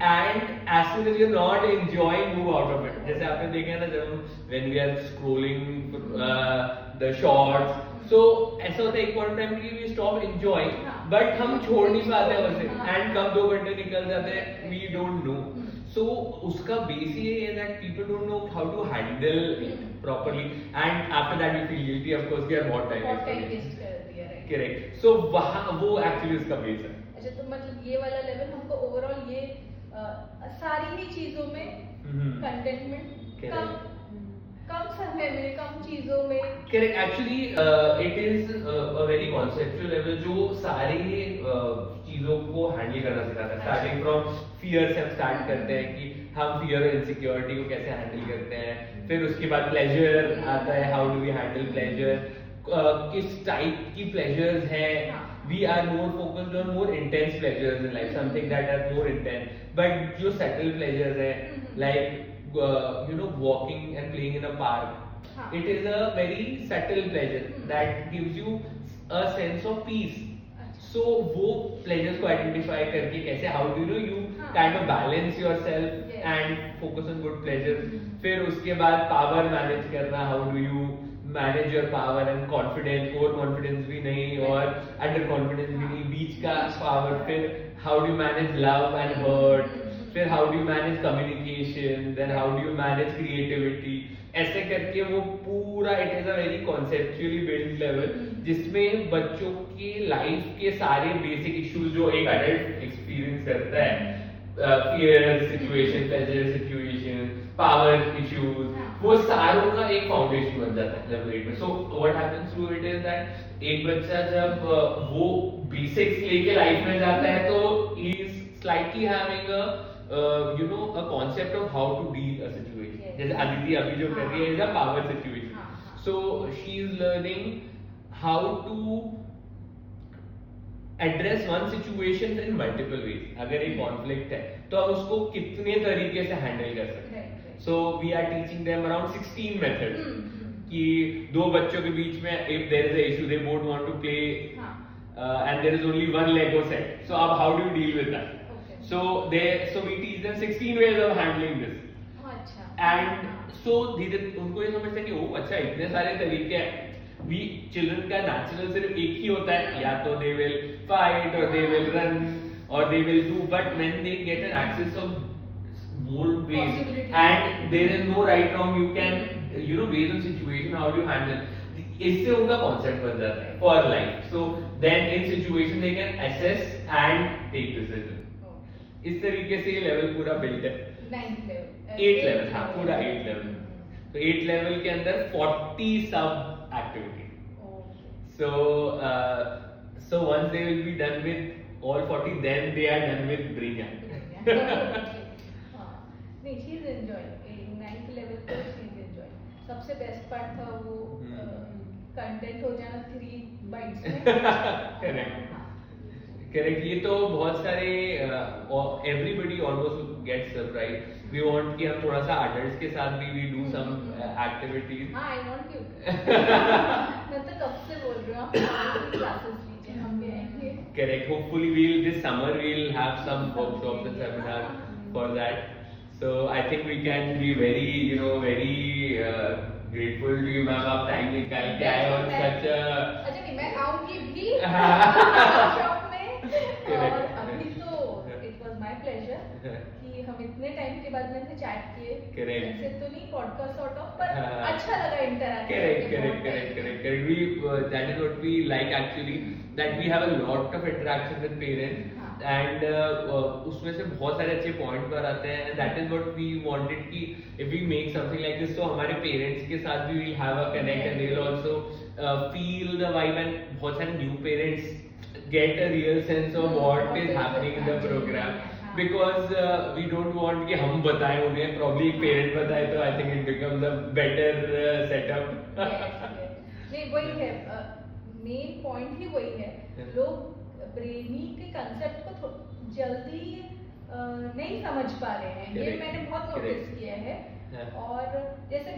and as soon as you're not enjoying, move out of it. जैसे आपने देखा है ना, जब when we are scrolling the shorts, so ऐसा होता है एक point time कि we stop enjoying, but हम छोड़ नहीं पाते हैं वैसे, and कब 2 घंटे निकल जाते हैं we don't know. So उसका base ये है that people don't know how to handle it properly, and after that we feel guilty of course कि यार बहुत time waste कर दिया। करेक्ट. सो वहाँ वो एक्चुअली उसका बेस है. अच्छा, तो मतलब ये वाला लेवल हमको ओवरऑल ये सारी ही चीजों में कंटेंटमेंट, कम समय में, कम चीजों में. Correct. Actually it is a very conceptual level जो सारी चीजों को हैंडल करना सिखाता है. स्टार्टिंग फ्रॉम फियर से हम स्टार्ट करते हैं कि हम फियर और इनसिक्योरिटी को कैसे हैंडल करते हैं. फिर उसके बाद प्लेजर आता है, how do we handle pleasure, किस टाइप की प्लेजर्स हैं. We are more focused on more intense pleasures in life, something that are more intense. But जो subtle pleasures है, like walking and playing in a park, it is a very subtle pleasure that gives you a sense of peace. So वो pleasures को identify करके कैसे how do you kind of balance yourself and focus on good pleasures. फिर उसके बाद power manage करना, how do you manage your power and confidence, over confidence भी नहीं और under confidence भी नहीं, बीच का power. फिर how do you manage love and hurt, फिर how do you manage communication, then how do you manage creativity. ऐसे करके वो पूरा it is a very conceptually built level जिसमें बच्चों के लाइफ के सारे बेसिक इश्यूज जो एक अडल्ट एक्सपीरियंस करता है, fear situation, pleasure situation, power issues, वो सारों का एक फाउंडेशन बन जाता है लेवल 8 में. So what happens through it is that एक बच्चा जब वो बेसिक्स लेके लाइफ में जाता है तो he is slightly having a concept of how to deal a situation. जैसे अदिति अभी जो कर रही है is a power situation. So she is learning how to address one situation in multiple ways. अगर एक कॉन्फ्लिक्ट है तो हम उसको कितने तरीके से हैंडल कर सकते हैं. So we are teaching them around 16 methods. कि दो बच्चों के बीच में if there is a issue they both want to play and there is only one Lego set. So अब how do you deal with that? Okay. So we teach them 16 ways of handling this. अच्छा. And so धीरे उनको ये समझते हैं कि ओ अच्छा इतने सारे तरीके हैं. We children का natural सिर्फ एक ही होता है, या तो they will fight or they will run or they will do, but when they get an access of more ways and there is no right wrong, you can based on situation how do you handle. इससे उनका concept बन जाता है for life. So then in situation they can assess and take decision. इस तरीके से ये level पूरा built है. 9th level. 8 level, हाँ पूरा 8 level. तो 8 level के अंदर 40 sub activity. So once they will be done with all 40, then they are done with brain activity. नहीं, she is enjoying. 9th level पे she is enjoying. सबसे best part था वो कंटेंट हो जाना 3 बाइट्स में. करेक्ट. ये तो बहुत सारे everybody almost gets surprise. We want कि हम थोड़ा सा अडल्ट्स के साथ भी वी डू सम एक्टिविटीज. हां, आई वांट यू. मैं तो कब से बोल रही हूं आप क्लासेस लीजिए, हम भी आएंगे. Correct. Hopefully this summer we will have some workshops and seminar for that. So I think we can be very grateful to you, ma'am. आप टाइम निकाल के आए और सच. अच्छा नहीं, मैं आऊंगी भी वर्कशॉप में. और अभी तो it was my pleasure कि हम इतने टाइम के बाद में से चैट किए. ऐसे तो नहीं पॉडकास्ट सॉर्ट ऑफ, पर अच्छा लगा interact. Correct. That is what we like actually, that we have a lot of interaction with parents. And उसमें से बहुत सारे अच्छे पॉइंट पर आते हैं. And that is what we wanted कि if we make something like this, तो हमारे पेरेंट्स के साथ भी we'll have a connect and they'll also feel the vibe, and बहुत सारे new parents get a real sense of what is happening in the program. Because we don't want कि हम बताएं उन्हें, probably एक पेरेंट बताए तो I think it becomes a better setup. नहीं, वही है मेन पॉइंट ही वही है. लोग ब्रेनी के कंसेप्ट को जल्दी नहीं समझ पा रहे हैं. ये मैंने बहुत नोटिस किया है. और जैसे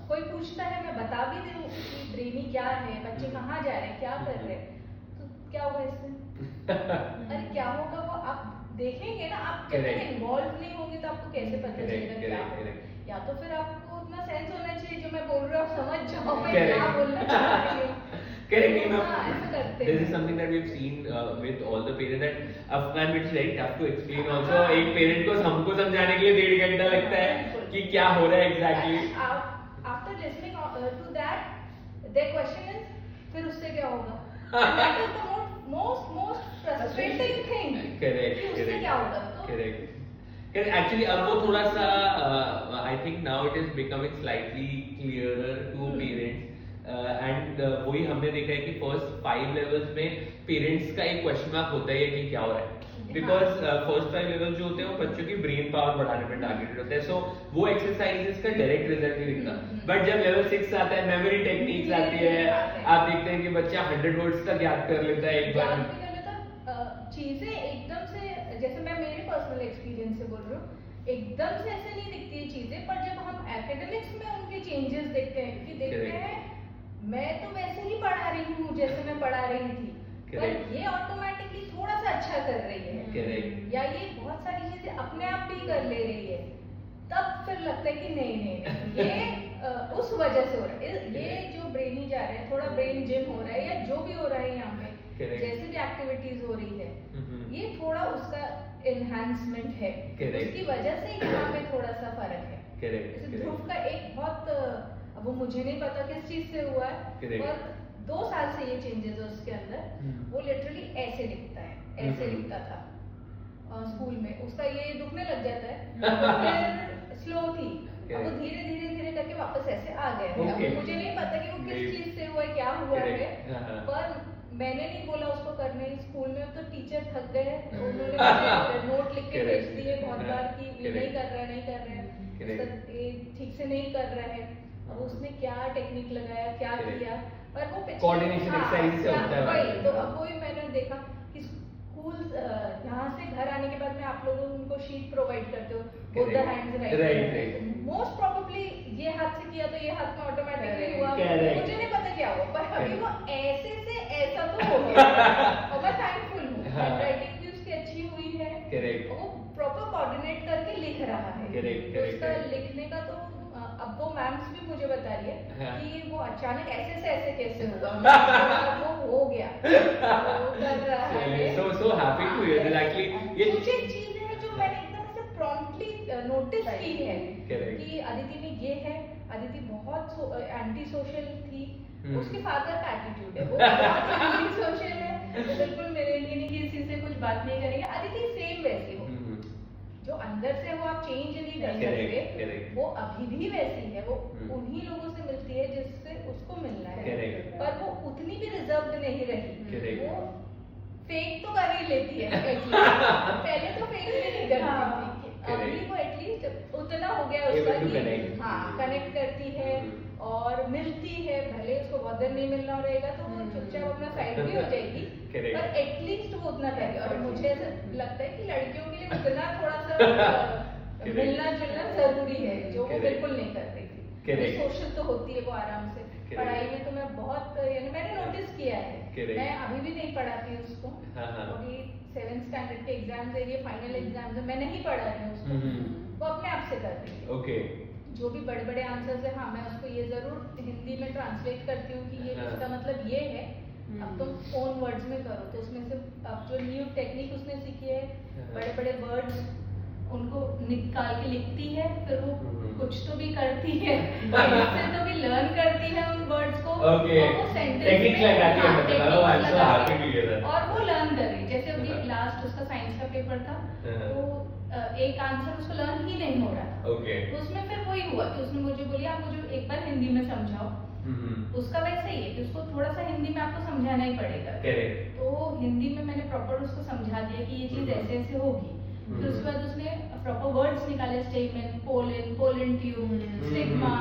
कोई पूछता है, मैं बता भी दूं कि ब्रेनी क्या है, बच्चे कहाँ जा रहे हैं, क्या कर रहे हैं, तो क्या होगा इससे? अरे क्या होगा वो आप देखेंगे ना. आप जब तक इन्वॉल्व नहीं होंगे तो आपको कैसे पता चलेगा क्या होगा. या तो फिर आपको उतना सेंस होना चाहिए जो मैं बोल रहा हूँ समझ जाओ मैं क्या बोलना चाह रही हूँ. This is something that we've seen with all the parents, that and it's very tough to explain also. एक पेरेंट को हमको समझाने के लिए 1.5 घंटा लगता है कि क्या हो रहा है exactly. After listening to that, their question is फिर उससे क्या होगा. That is the most frustrating thing. Correct, कि उससे correct. क्या होगा? तो Correct. एक्चुअली अब वो थोड़ा सा I think now it is becoming slightly clearer to parents and वही हमने देखा है कि फर्स्ट 5 लेवल्स में पेरेंट्स का एक क्वेश्चन मार्क होता है कि क्या हो रहा है बिकॉज फर्स्ट 5 लेवल जो होते हैं वो बच्चों की ब्रेन पावर बढ़ाने में टारगेटेड होते हैं सो वो एक्सरसाइजेस का डायरेक्ट रिजल्ट नहीं दिखता बट जब लेवल 6 आता है मेमोरी टेक्निक्स आती है आप देखते हैं कि बच्चा 100 वर्ड्स तक याद कर लेता है एक बार याद भी कर लेता, चीजें एकदम से, जैसे मैं मेरे पर्सनल एक्सपीरियंस से बोल रही हूँ, एकदम से ऐसे नहीं दिखती है चीजें, पर जब हम एकेडमिक्स में उनके चेंजेस देखते हैं कि देखते हैं मैं तो वैसे ही पढ़ा रही हूँ जैसे मैं पढ़ा रही थी, पर ये ऑटोमेटिकली थोड़ा सा अच्छा कर रही है या ये बहुत सारी चीजें अपने आप भी कर ले रही है, तब फिर लगता है कि नहीं ये उस वजह से हो रहा है, ये जो ब्रेन ही जा रहे हैं, थोड़ा ब्रेन जिम हो रहा है या जो भी हो रहा है यहाँ पे जैसे भी एक्टिविटीज हो रही है, ये थोड़ा उसका एनहांसमेंट है, उसकी वजह से यहाँ पे थोड़ा सा फर्क है। जैसे ध्रुव का एक बहुत, अब वो मुझे नहीं पता किस चीज से हुआ है, पर 2 साल से ये चेंजेस है उसके अंदर, वो लिटरली ऐसे लिखता है, ऐसे लिखता था स्कूल में, उसका ये दुखने लग जाता है, फिर स्लो थी, अब वो धीरे धीरे धीरे करके वापस ऐसे आ गया है। अब मुझे नहीं पता कि वो किस चीज से हुआ है, क्या हुआ है, पर मैंने नहीं बोला उसको करने, स्कूल में तो टीचर थक गए, उन्होंने नोट लिख के भेज दिए बहुत बार कि ये नहीं कर रहा है, ये ठीक से नहीं कर रहा है, अब उसने क्या टेक्निक लगाया, क्या किया, पर वो कोऑर्डिनेशन एक्सरसाइज से होता है वही, तो अब वही मैंने देखा कि स्कूल यहाँ से घर आने के बाद में आप लोग उनको शीट प्रोवाइड करते हो, both the hands right, most probably ये हाथ से किया तो ये हाथ में ऑटोमेटिकली हुआ, मुझे नहीं पता क्या हुआ, पर अभी वो ऐसे से ऐसा तो हो गया और मैं थैंकफुल हूँ, राइटिंग भी उसकी अच्छी हुई है, वो प्रॉपर कोऑर्डिनेट करके लिख रहा है, तो उसका लिखने का तो अब वो मैम्स भी मुझे बता रही है कि वो अचानक ऐसे से ऐसे कैसे हुआ, वो हो गया, वो कर रहा है, so happy to hear that actually ये कुछ एक चीजें हैं जो मैंने एकदम से प्रॉम्प्टली नोटिस की है कि अदिति में ये है, अदिति बहुत एंटी सोशल थी, उसके फादर का एटीट्यूड है, वो बहुत एंटी सोशल है, तो बिल्कुल मेरे लिए नहीं कि किसी से कुछ बात नहीं करेंगे, अदिति सेम वैसी हो, जो अंदर से वो आप चेंज नहीं कर सकते, वो अभी भी वैसी है, वो उन्हीं लोगों से मिलती है जिससे उसको मिलना है, पर वो उतनी भी रिजर्व्ड नहीं रही, वो फेक तो कर ही लेती है पहले तो फेक भी नहीं करती थी, अभी वो एटलीस्ट उतना हो गया उसका कि हाँ कनेक्ट करती है और मिलती है, भले उसको बहुत देर नहीं मिलना रहेगा तो वो चुपचाप अपना साइड भी हो जाएगी, पर एटलीस्ट वो उतना करेगी, और मुझे ऐसा लगता है कि लड़कियों के लिए उतना थोड़ा सा मिलना जुलना जरूरी है, जो वो बिल्कुल नहीं कर रही थी, सोशल तो होती है वो आराम से, पढ़ाई में तो मैं बहुत, यानी मैंने नोटिस किया है, मैं अभी भी नहीं पढ़ाती उसको, अभी 7th स्टैंडर्ड के एग्जाम दे रही है, फाइनल एग्जाम है, मैं नहीं पढ़ा रही हूँ उसको, वो अपने आप से कर रही है, जो भी बड़े बड़े आंसर्स है, हाँ मैं उसको ये जरूर हिंदी में ट्रांसलेट करती हूँ कि ये इसका मतलब ये है, अब तुम ओन वर्ड्स में करो, तो उसमें से अब जो न्यू टेक्निक उसने सीखी है, बड़े बड़े वर्ड्स उनको निकाल के लिखती है, फिर वो कुछ तो भी करती है, इससे तो भी लर्न करती है उन वर्ड्स को, और वो सेंटेंस और वो लर्न कर रही, जैसे अभी लास्ट उसका साइंस का पेपर था, तो एक आंसर उसको लर्न ही नहीं हो रहा था, तो उसमें फिर वही हुआ कि उसने मुझे बोली आप मुझे एक बार हिंदी में समझाओ, उसका वैसे ही है कि उसको थोड़ा सा हिंदी में आपको समझाना ही पड़ेगा, तो हिंदी में मैंने प्रॉपर उसको समझा दिया कि ये चीज ऐसे ऐसे होगी, फिर उसके बाद उसने प्रॉपर वर्ड्स निकाले, statement, pollen, pollen tube, stigma,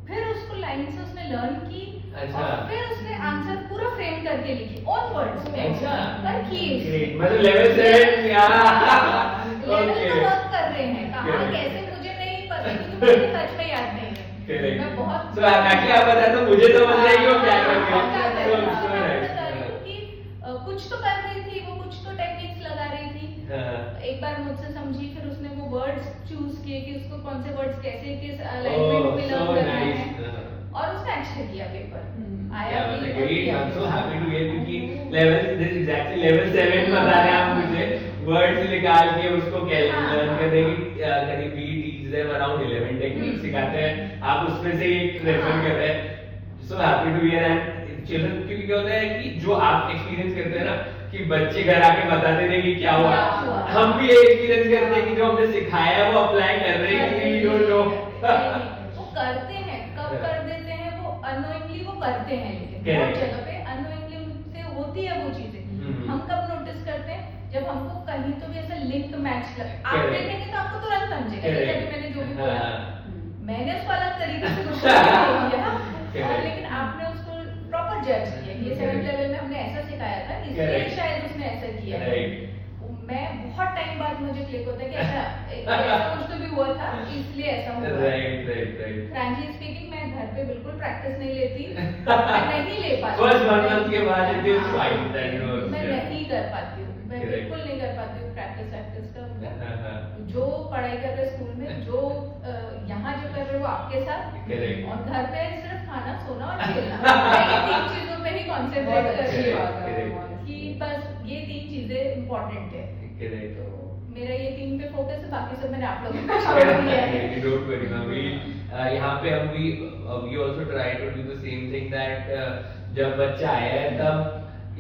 फिर उसको लाइन से उसने लर्न की, और फिर उसने आंसर पूरा फ्रेम करके लिखी ऑन वर्ड्स में, पर की मतलब लेवल 7 लेवल तो वर्क कर रहे हैं, कहाँ कैसे मुझे नहीं पता, क्योंकि मुझे सच में याद नहीं है, मैं बहुत तो बाकी आप बता दो मुझे तो बता रही हो क्या कर रही हो कि कुछ तो कर रही थी वो, कुछ तो टेक्निक्स लगा रही थी, एक बार मुझसे समझी, फिर उसने वो वर्ड्स चूज किए कि उसको कौन से वर्ड्स कैसे किस अलाइनमेंट में लर्न करना है, और उसने अच्छा किया पेपर, आया भी। I'm so happy to hear क्योंकि लेवल दिस एग्जैक्टली लेवल 7 बता रहे हैं आप मुझे, वर्ड्स निकाल के उसको लर्न करने की करीब we teach them around 11 techniques सिखाते हैं, आप उसमें से एक रेफर कर रहे हैं, so happy to hear and children क्योंकि क्या होता है कि जो आप एक्सपीरियंस करते हैं ना कि बच्चे घर आके बताते थे कि क्या हुआ, हम भी ये एक्सपीरियंस करते हैं कि जो हमने सिखाया है वो अप्लाई कर रहे हैं कि वी डोंट नो। वो करते हैं, कब कर देते हैं वो अननोइंगली वो करते हैं, लेकिन बहुत जगह पे अननोइंगली से होती है वो चीजें। हम कब नोटिस करते हैं जब हमको कहीं तो भी ऐसा लिंक मैच लगे, आप देखेंगे तो आपको तुरंत समझेगा जैसे अभी मैंने जो भी बोला मैंने उसको अलग तरीके से कुछ नहीं किया और लेकिन आपने उसको प्रॉपर जज किया कि 7th लेवल में हमने ऐसा सिखाया था इसलिए शायद उसने ऐसा किया है। मैं बहुत टाइम बाद मुझे क्लिक होता है कि ऐसा कुछ तो भी हुआ था इसलिए ऐसा हुआ। फ्रैंकली स्पीकिंग मैं घर पे बिल्कुल प्रैक्टिस नहीं लेती, मैं नहीं ले पाती, बस 1 month के बाद it is fine then you मैं नहीं कर पाती हूँ, मैं बिल्कुल नहीं कर पाती हूँ प्रैक्टिस का। जो पढ़ाई कर रहे स्कूल में, जो यहाँ जो कर रहे हो आपके साथ और घर पे सिर्फ खाना सोना और खेलना, मैं ये 3 चीजों पे ही कॉन्सेंट्रेट कर रही हूँ कि बस ये 3 चीजें इम्पोर्टेंट है। तो मेरा ये 3 पे फोकस है, बाकी सब मैंने आप लोगों को छोड़ दिया है। Don't worry, ma'am. यहाँ पे हम we also try to do the same thing that जब बच्चा आया है तब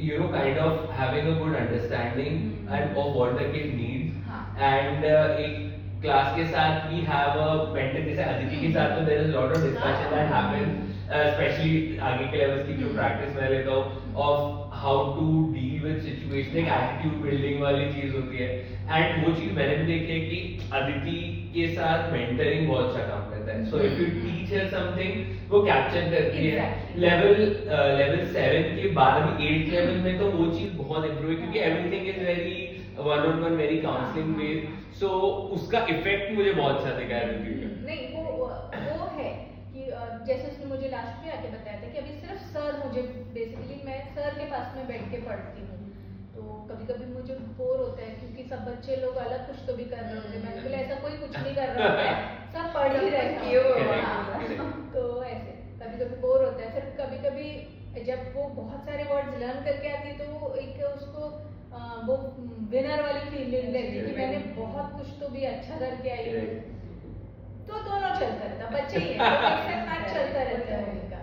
you know kind of having a good understanding and of what the kid needs and एक क्लास के साथ we have a mentor जैसे अदिति के साथ तो there is a lot of discussion that happens especially आगे के levels की जो practice मैं लेता हूँ of how to deal with situation, एक attitude building वाली चीज होती है and वो चीज मैंने भी देखी है कि अदिति के साथ mentoring बहुत अच्छा काम करता है। So if you teach her something वो capture करती है। level 7 के बाद अभी 8th level में तो वो चीज बहुत improve है क्योंकि everything is very one-on-one, very counseling based, so उसका effect मुझे बहुत अच्छा दिखा है अदिति का। नहीं वो है कि जैसे उसने मुझे लास्ट में आके बताया था कि अभी सिर्फ सर मुझे बेसिकली मैं सर के पास में बैठ के पढ़ती हूँ, तो कभी कभी मुझे बोर होता है क्योंकि सब बच्चे लोग अलग कुछ तो भी कर रहे होते हैं, मैं बोले ऐसा कोई कुछ नहीं कर रहा होता है, सब पढ़ ही रहे हैं। तो ऐसे कभी कभी बोर होता है, फिर कभी कभी जब वो बहुत सारे वर्ड्स लर्न करके आती है तो वो एक उसको वो विनर वाली फीलिंग रहती है कि मैंने बहुत कुछ तो भी अच्छा करके आई हूँ। तो दोनों चलता रहता, बच्चे ही हैं चलता रहता है उनका,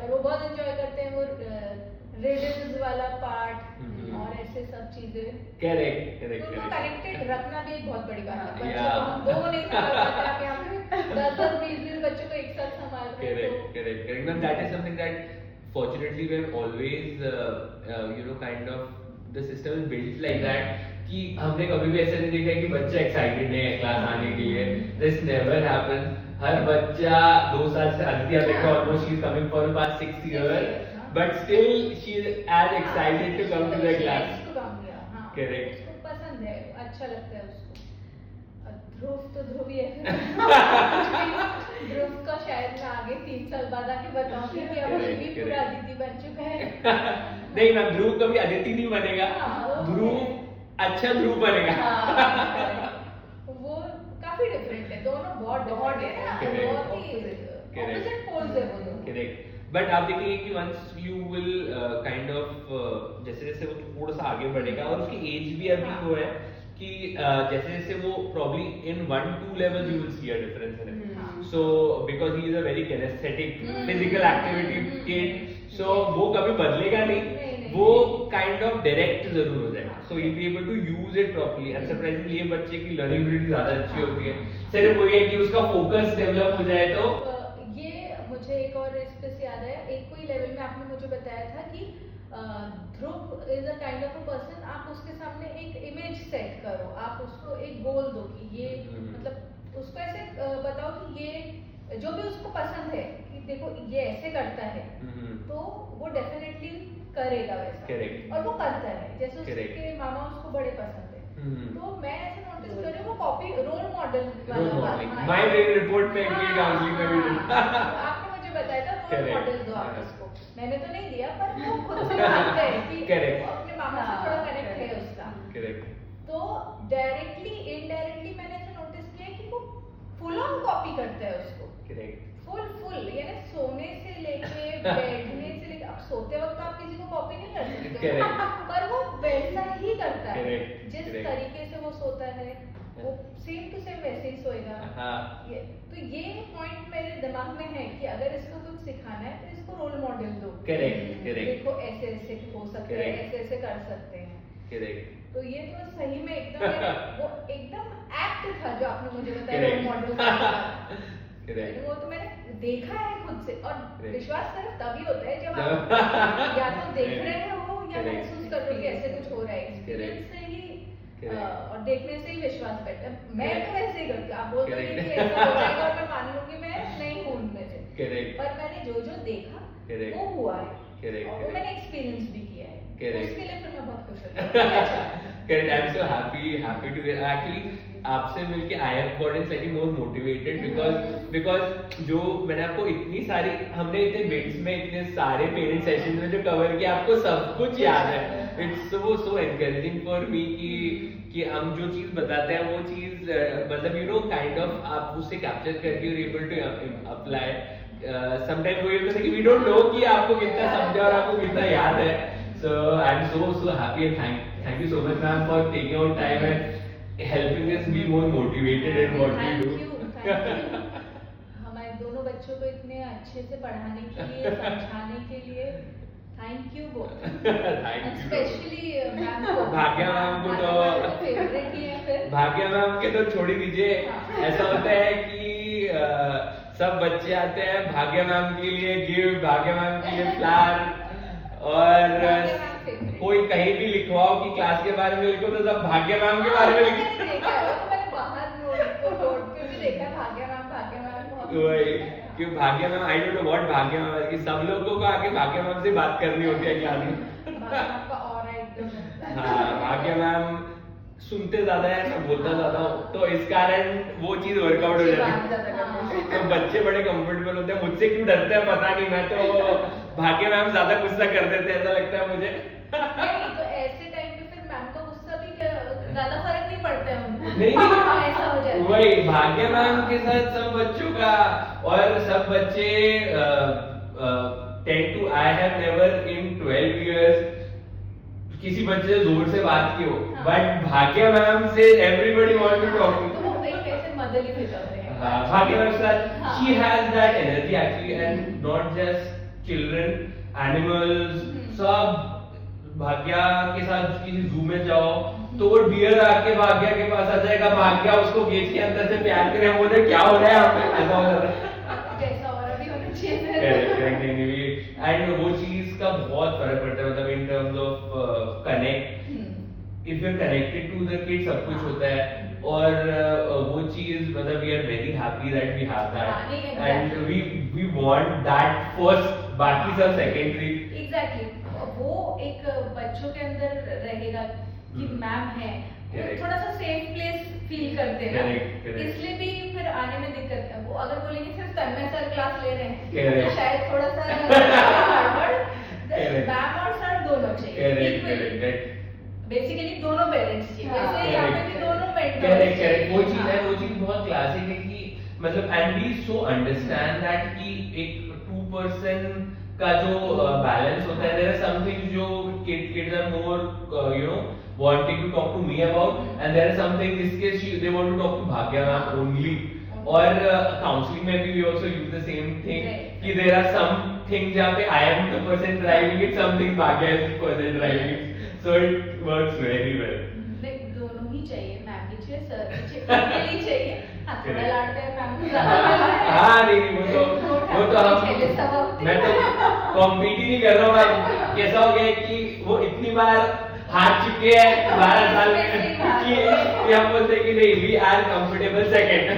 और वो बहुत एंजॉय करते हैं वो रिडल्स वाला पार्ट और ऐसे सब चीजें। उनको कनेक्टेड रखना भी एक बहुत बड़ी बात है, बच्चों को हम दो नहीं संभाल पाते, आप यहाँ पे 10-20 बच्चों को एक साथ संभाल रहे हैं। Correct. That is something that fortunately we're always kind of the system is built like that कि हमने कभी भी ऐसा नहीं देखा कि बच्चा एक्साइटेड है क्लास आने के लिए। This never happens. हर बच्चा 2 साल से अदिति देखो almost she is coming for the past 6 years, but still she is as excited to come to the class. Correct. उसको पसंद है, अच्छा लगता है उसको। ध्रुव तो ध्रुव ही है। ध्रुव का शायद मैं आगे 3 साल बाद आके बताऊंगी कि अब भी पूरा अदिति बन चुका है। नहीं मैम, ध्रुव कभी अदिति नहीं बनेगा, ध्रुव अच्छा ध्रुव बनेगा। वो काफी डिफरेंट है, दोनों बहुत है ना, बहुत ही ऑपोजिट पोल्स है वो दोनों। करेक्ट। बट आप देखेंगे कि once you will kind of जैसे जैसे वो थोड़ा सा आगे बढ़ेगा और उसकी एज भी अभी वो है कि जैसे जैसे वो probably in 1-2 levels you will see a difference in it. So because he is a very kinesthetic physical activity kid, so वो कभी बदलेगा नहीं, वो kind of direct जरूर हो जाएगा, so he'll be able to use it properly and surprisingly ये बच्चे की learning ability ज़्यादा अच्छी होती है। सिर्फ वही है कि उसका focus develop हो जाए तो ये मुझे एक और इस पे से याद आया, एक कोई लेवल में आपने मुझे बताया था कि Dhruv is a kind of a person, आप उसके सामने एक इमेज सेट करो, आप उसको एक गोल दो कि ये मतलब उसको ऐसे बताओ कि ये जो भी उसको पसंद है कि देखो ये ऐसे करता है, तो वो डेफिनेटली करेगा वैसा, और वो करता है। जैसे उसके मामा उसको बड़े पसंद है, तो मैं ऐसे नोटिस कर रही हूँ वो कॉपी रोल मॉडल वाला माय रिपोर्ट में भी काउंसलिंग में भी आपने मुझे बताया था रोल मॉडल दो आप उसको, मैंने तो नहीं दिया पर वो खुद से मानता है कि वो अपने मामा से थोड़ा कनेक्ट है उसका। तो डायरेक्टली इनडायरेक्टली मैंने ऐसा नोटिस किया कि वो फुल ऑन कॉपी करता है उसको, फुल यानी सोने से लेके बैठने से लेके, अब सोते वक्त आप किसी को कॉपी नहीं कर सकते पर वो वैसा ही करता है, जिस तरीके से वो सोता है वो सेम टू सेम वैसे ही सोएगा। तो ये पॉइंट मेरे दिमाग में है कि अगर इसको कुछ सिखाना है तो इसको रोल मॉडल दो। करेक्ट करेक्ट देखो ऐसे ऐसे हो सकते हैं, Correct. ऐसे ऐसे कर सकते हैं। करेक्ट तो ये तो सही में एकदम वो एकदम एक्ट था जो आपने मुझे बताया Correct. रोल मॉडल का। करेक्ट वो तो मैंने देखा है खुद से, और Correct. विश्वास करो तभी होता है जब आप या तो देख रहे हो या Correct. महसूस कर रहे हो कि ऐसे कुछ हो रहा है। एक्सपीरियंस से ही और देखने से ही विश्वास बैठता है। मैं तो वैसे ही करती हूँ, आप बोल रहे कि ऐसा हो जाएगा और मैं मान लूंगी मैं नहीं हूँ उनमें से। करेक्ट पर मैंने जो जो देखा Correct. वो हुआ है, Correct, और वो correct. मैंने एक्सपीरियंस भी किया है। Correct. उसके लिए फिर मैं बहुत खुश होती हूँ। Correct. I'm so happy to hear. Actually, आपसे मिलके I have gotten slightly more motivated because जो मैंने आपको इतनी सारी हमने इतने बिट्स में इतने सारे पेरेंट सेशन में जो कवर किया आपको सब कुछ याद है। It's so encouraging for me कि हम जो चीज बताते हैं वो चीज मतलब you know kind of आप उससे कैप्चर करके you're able to apply. Sometimes वो ये होता है कि we don't know कि आपको कितना समझा और आपको कितना याद है। So I'm so happy and thank you so much ma'am for taking out time and helping us be more motivated in what we do. Thank you. हमारे दोनों बच्चों को इतने अच्छे से पढ़ाने के लिए, समझाने के लिए thank you both. Thank you. Specially ma'am को, भाग्या मैम को तो फेवरेट ही है फिर। भाग्या मैम के तो छोड़ ही दीजिए। हाँ। ऐसा होता है कि सब बच्चे आते हैं भाग्या मैम के लिए गिफ्ट, भाग्या मैम के लिए फ्लावर, और भाग्या मैम favorite। कोई कहीं भी लिखवाओ कि क्लास के बारे में लिखो तो सब भाग्या मैम के बारे में लिखो। मैंने देखा है, वो तो मैंने बाहर रोड पे भी देखा है, भाग्या मैम बहुत। वही कि Bhagya ma'am I don't know what Bhagya ma'am कि सब लोगों को आके भाग्या मैम से बात करनी होती है क्लास में। भाग्या मैम का ऑरा एकदम होता है। हाँ भाग्या मैम सुनते ज्यादा है, मैं बोलता ज्यादा हूँ, तो इस कारण वो चीज वर्कआउट हो जाती है। तो बच्चे बड़े कंफर्टेबल होते हैं। मुझसे क्यों डरते हैं पता नहीं, मैं तो भाग्य मैम ज्यादा गुस्सा कर देते हैं ऐसा लगता है मुझे। नहीं तो ऐसे टाइम पे फिर मैम का गुस्सा भी ज्यादा फर्क नहीं पड़ता है उनको। नहीं ऐसा हो जाता है। वही भाग्य मैम के साथ सब बच्चों का, और सब बच्चे 10 to I have never in 12 years किसी बच्चे से जोर से बात की हो, बट भाग्य मैम से everybody want to talk to. तो वो एक ऐसे मदरली फिगर होते हैं। भाग्य मैम के साथ she has that energy actually, and not just children, animals, सब भाग्या के साथ किसी जू में जाओ तो वो डियर आके भाग्या के पास आ जाएगा, भाग्या उसको गेट के अंदर से प्यार करे, हम बोलते क्या हो रहा है यहाँ पे, ऐसा हो रहा है। जैसा और अभी होना चाहिए। एंड वो चीज का बहुत फर्क पड़ता है, मतलब in terms of connect, if you are connected to the kid सब कुछ होता है, और वो चीज मतलब we are very happy that we have that, and we want that first, बाकी सब सेकेंडरी। एग्जैक्टली, वो एक बच्चों के अंदर रहेगा कि मैम है, थोड़ा सा सेफ प्लेस फील करते हैं, इसलिए भी फिर आने में दिक्कत है। वो अगर बोलेंगे सिर्फ तन्मय सर क्लास ले रहे हैं तो शायद थोड़ा सा मैम और सर दोनों चाहिए, बेसिकली दोनों पेरेंट्स चाहिए, वैसे यहाँ पे भी दोनों करेक्ट। वो चीज है, वो चीज बहुत क्लासिक है कि मतलब and we so understand that कि एक 2% का जो बैलेंस होता है, देयर आर सम थिंग्स जो kids are more you know wanting to talk to me about, and there are some things जिसके they want to talk to Bhagya ma'am only, और counselling में भी we also use the same thing कि there are some things जहाँ पे I am the person driving it, some things Bhagya is the person driving it, so it works very well. दोनों ही चाहिए, ma'am भी चाहिए, sir भी चाहिए, उनके लिए चाहिए। हाँ, थोड़ा लाडते हैं मैम को ज़्यादा। हाँ नहीं वो तो हम मैं तो कॉम्पीट ही नहीं कर रहा हूँ। अब कैसा हो गया कि वो इतनी बार हार चुके हैं 12 साल में कि हम बोलते हैं कि नहीं वी आर कंफर्टेबल सेकंड।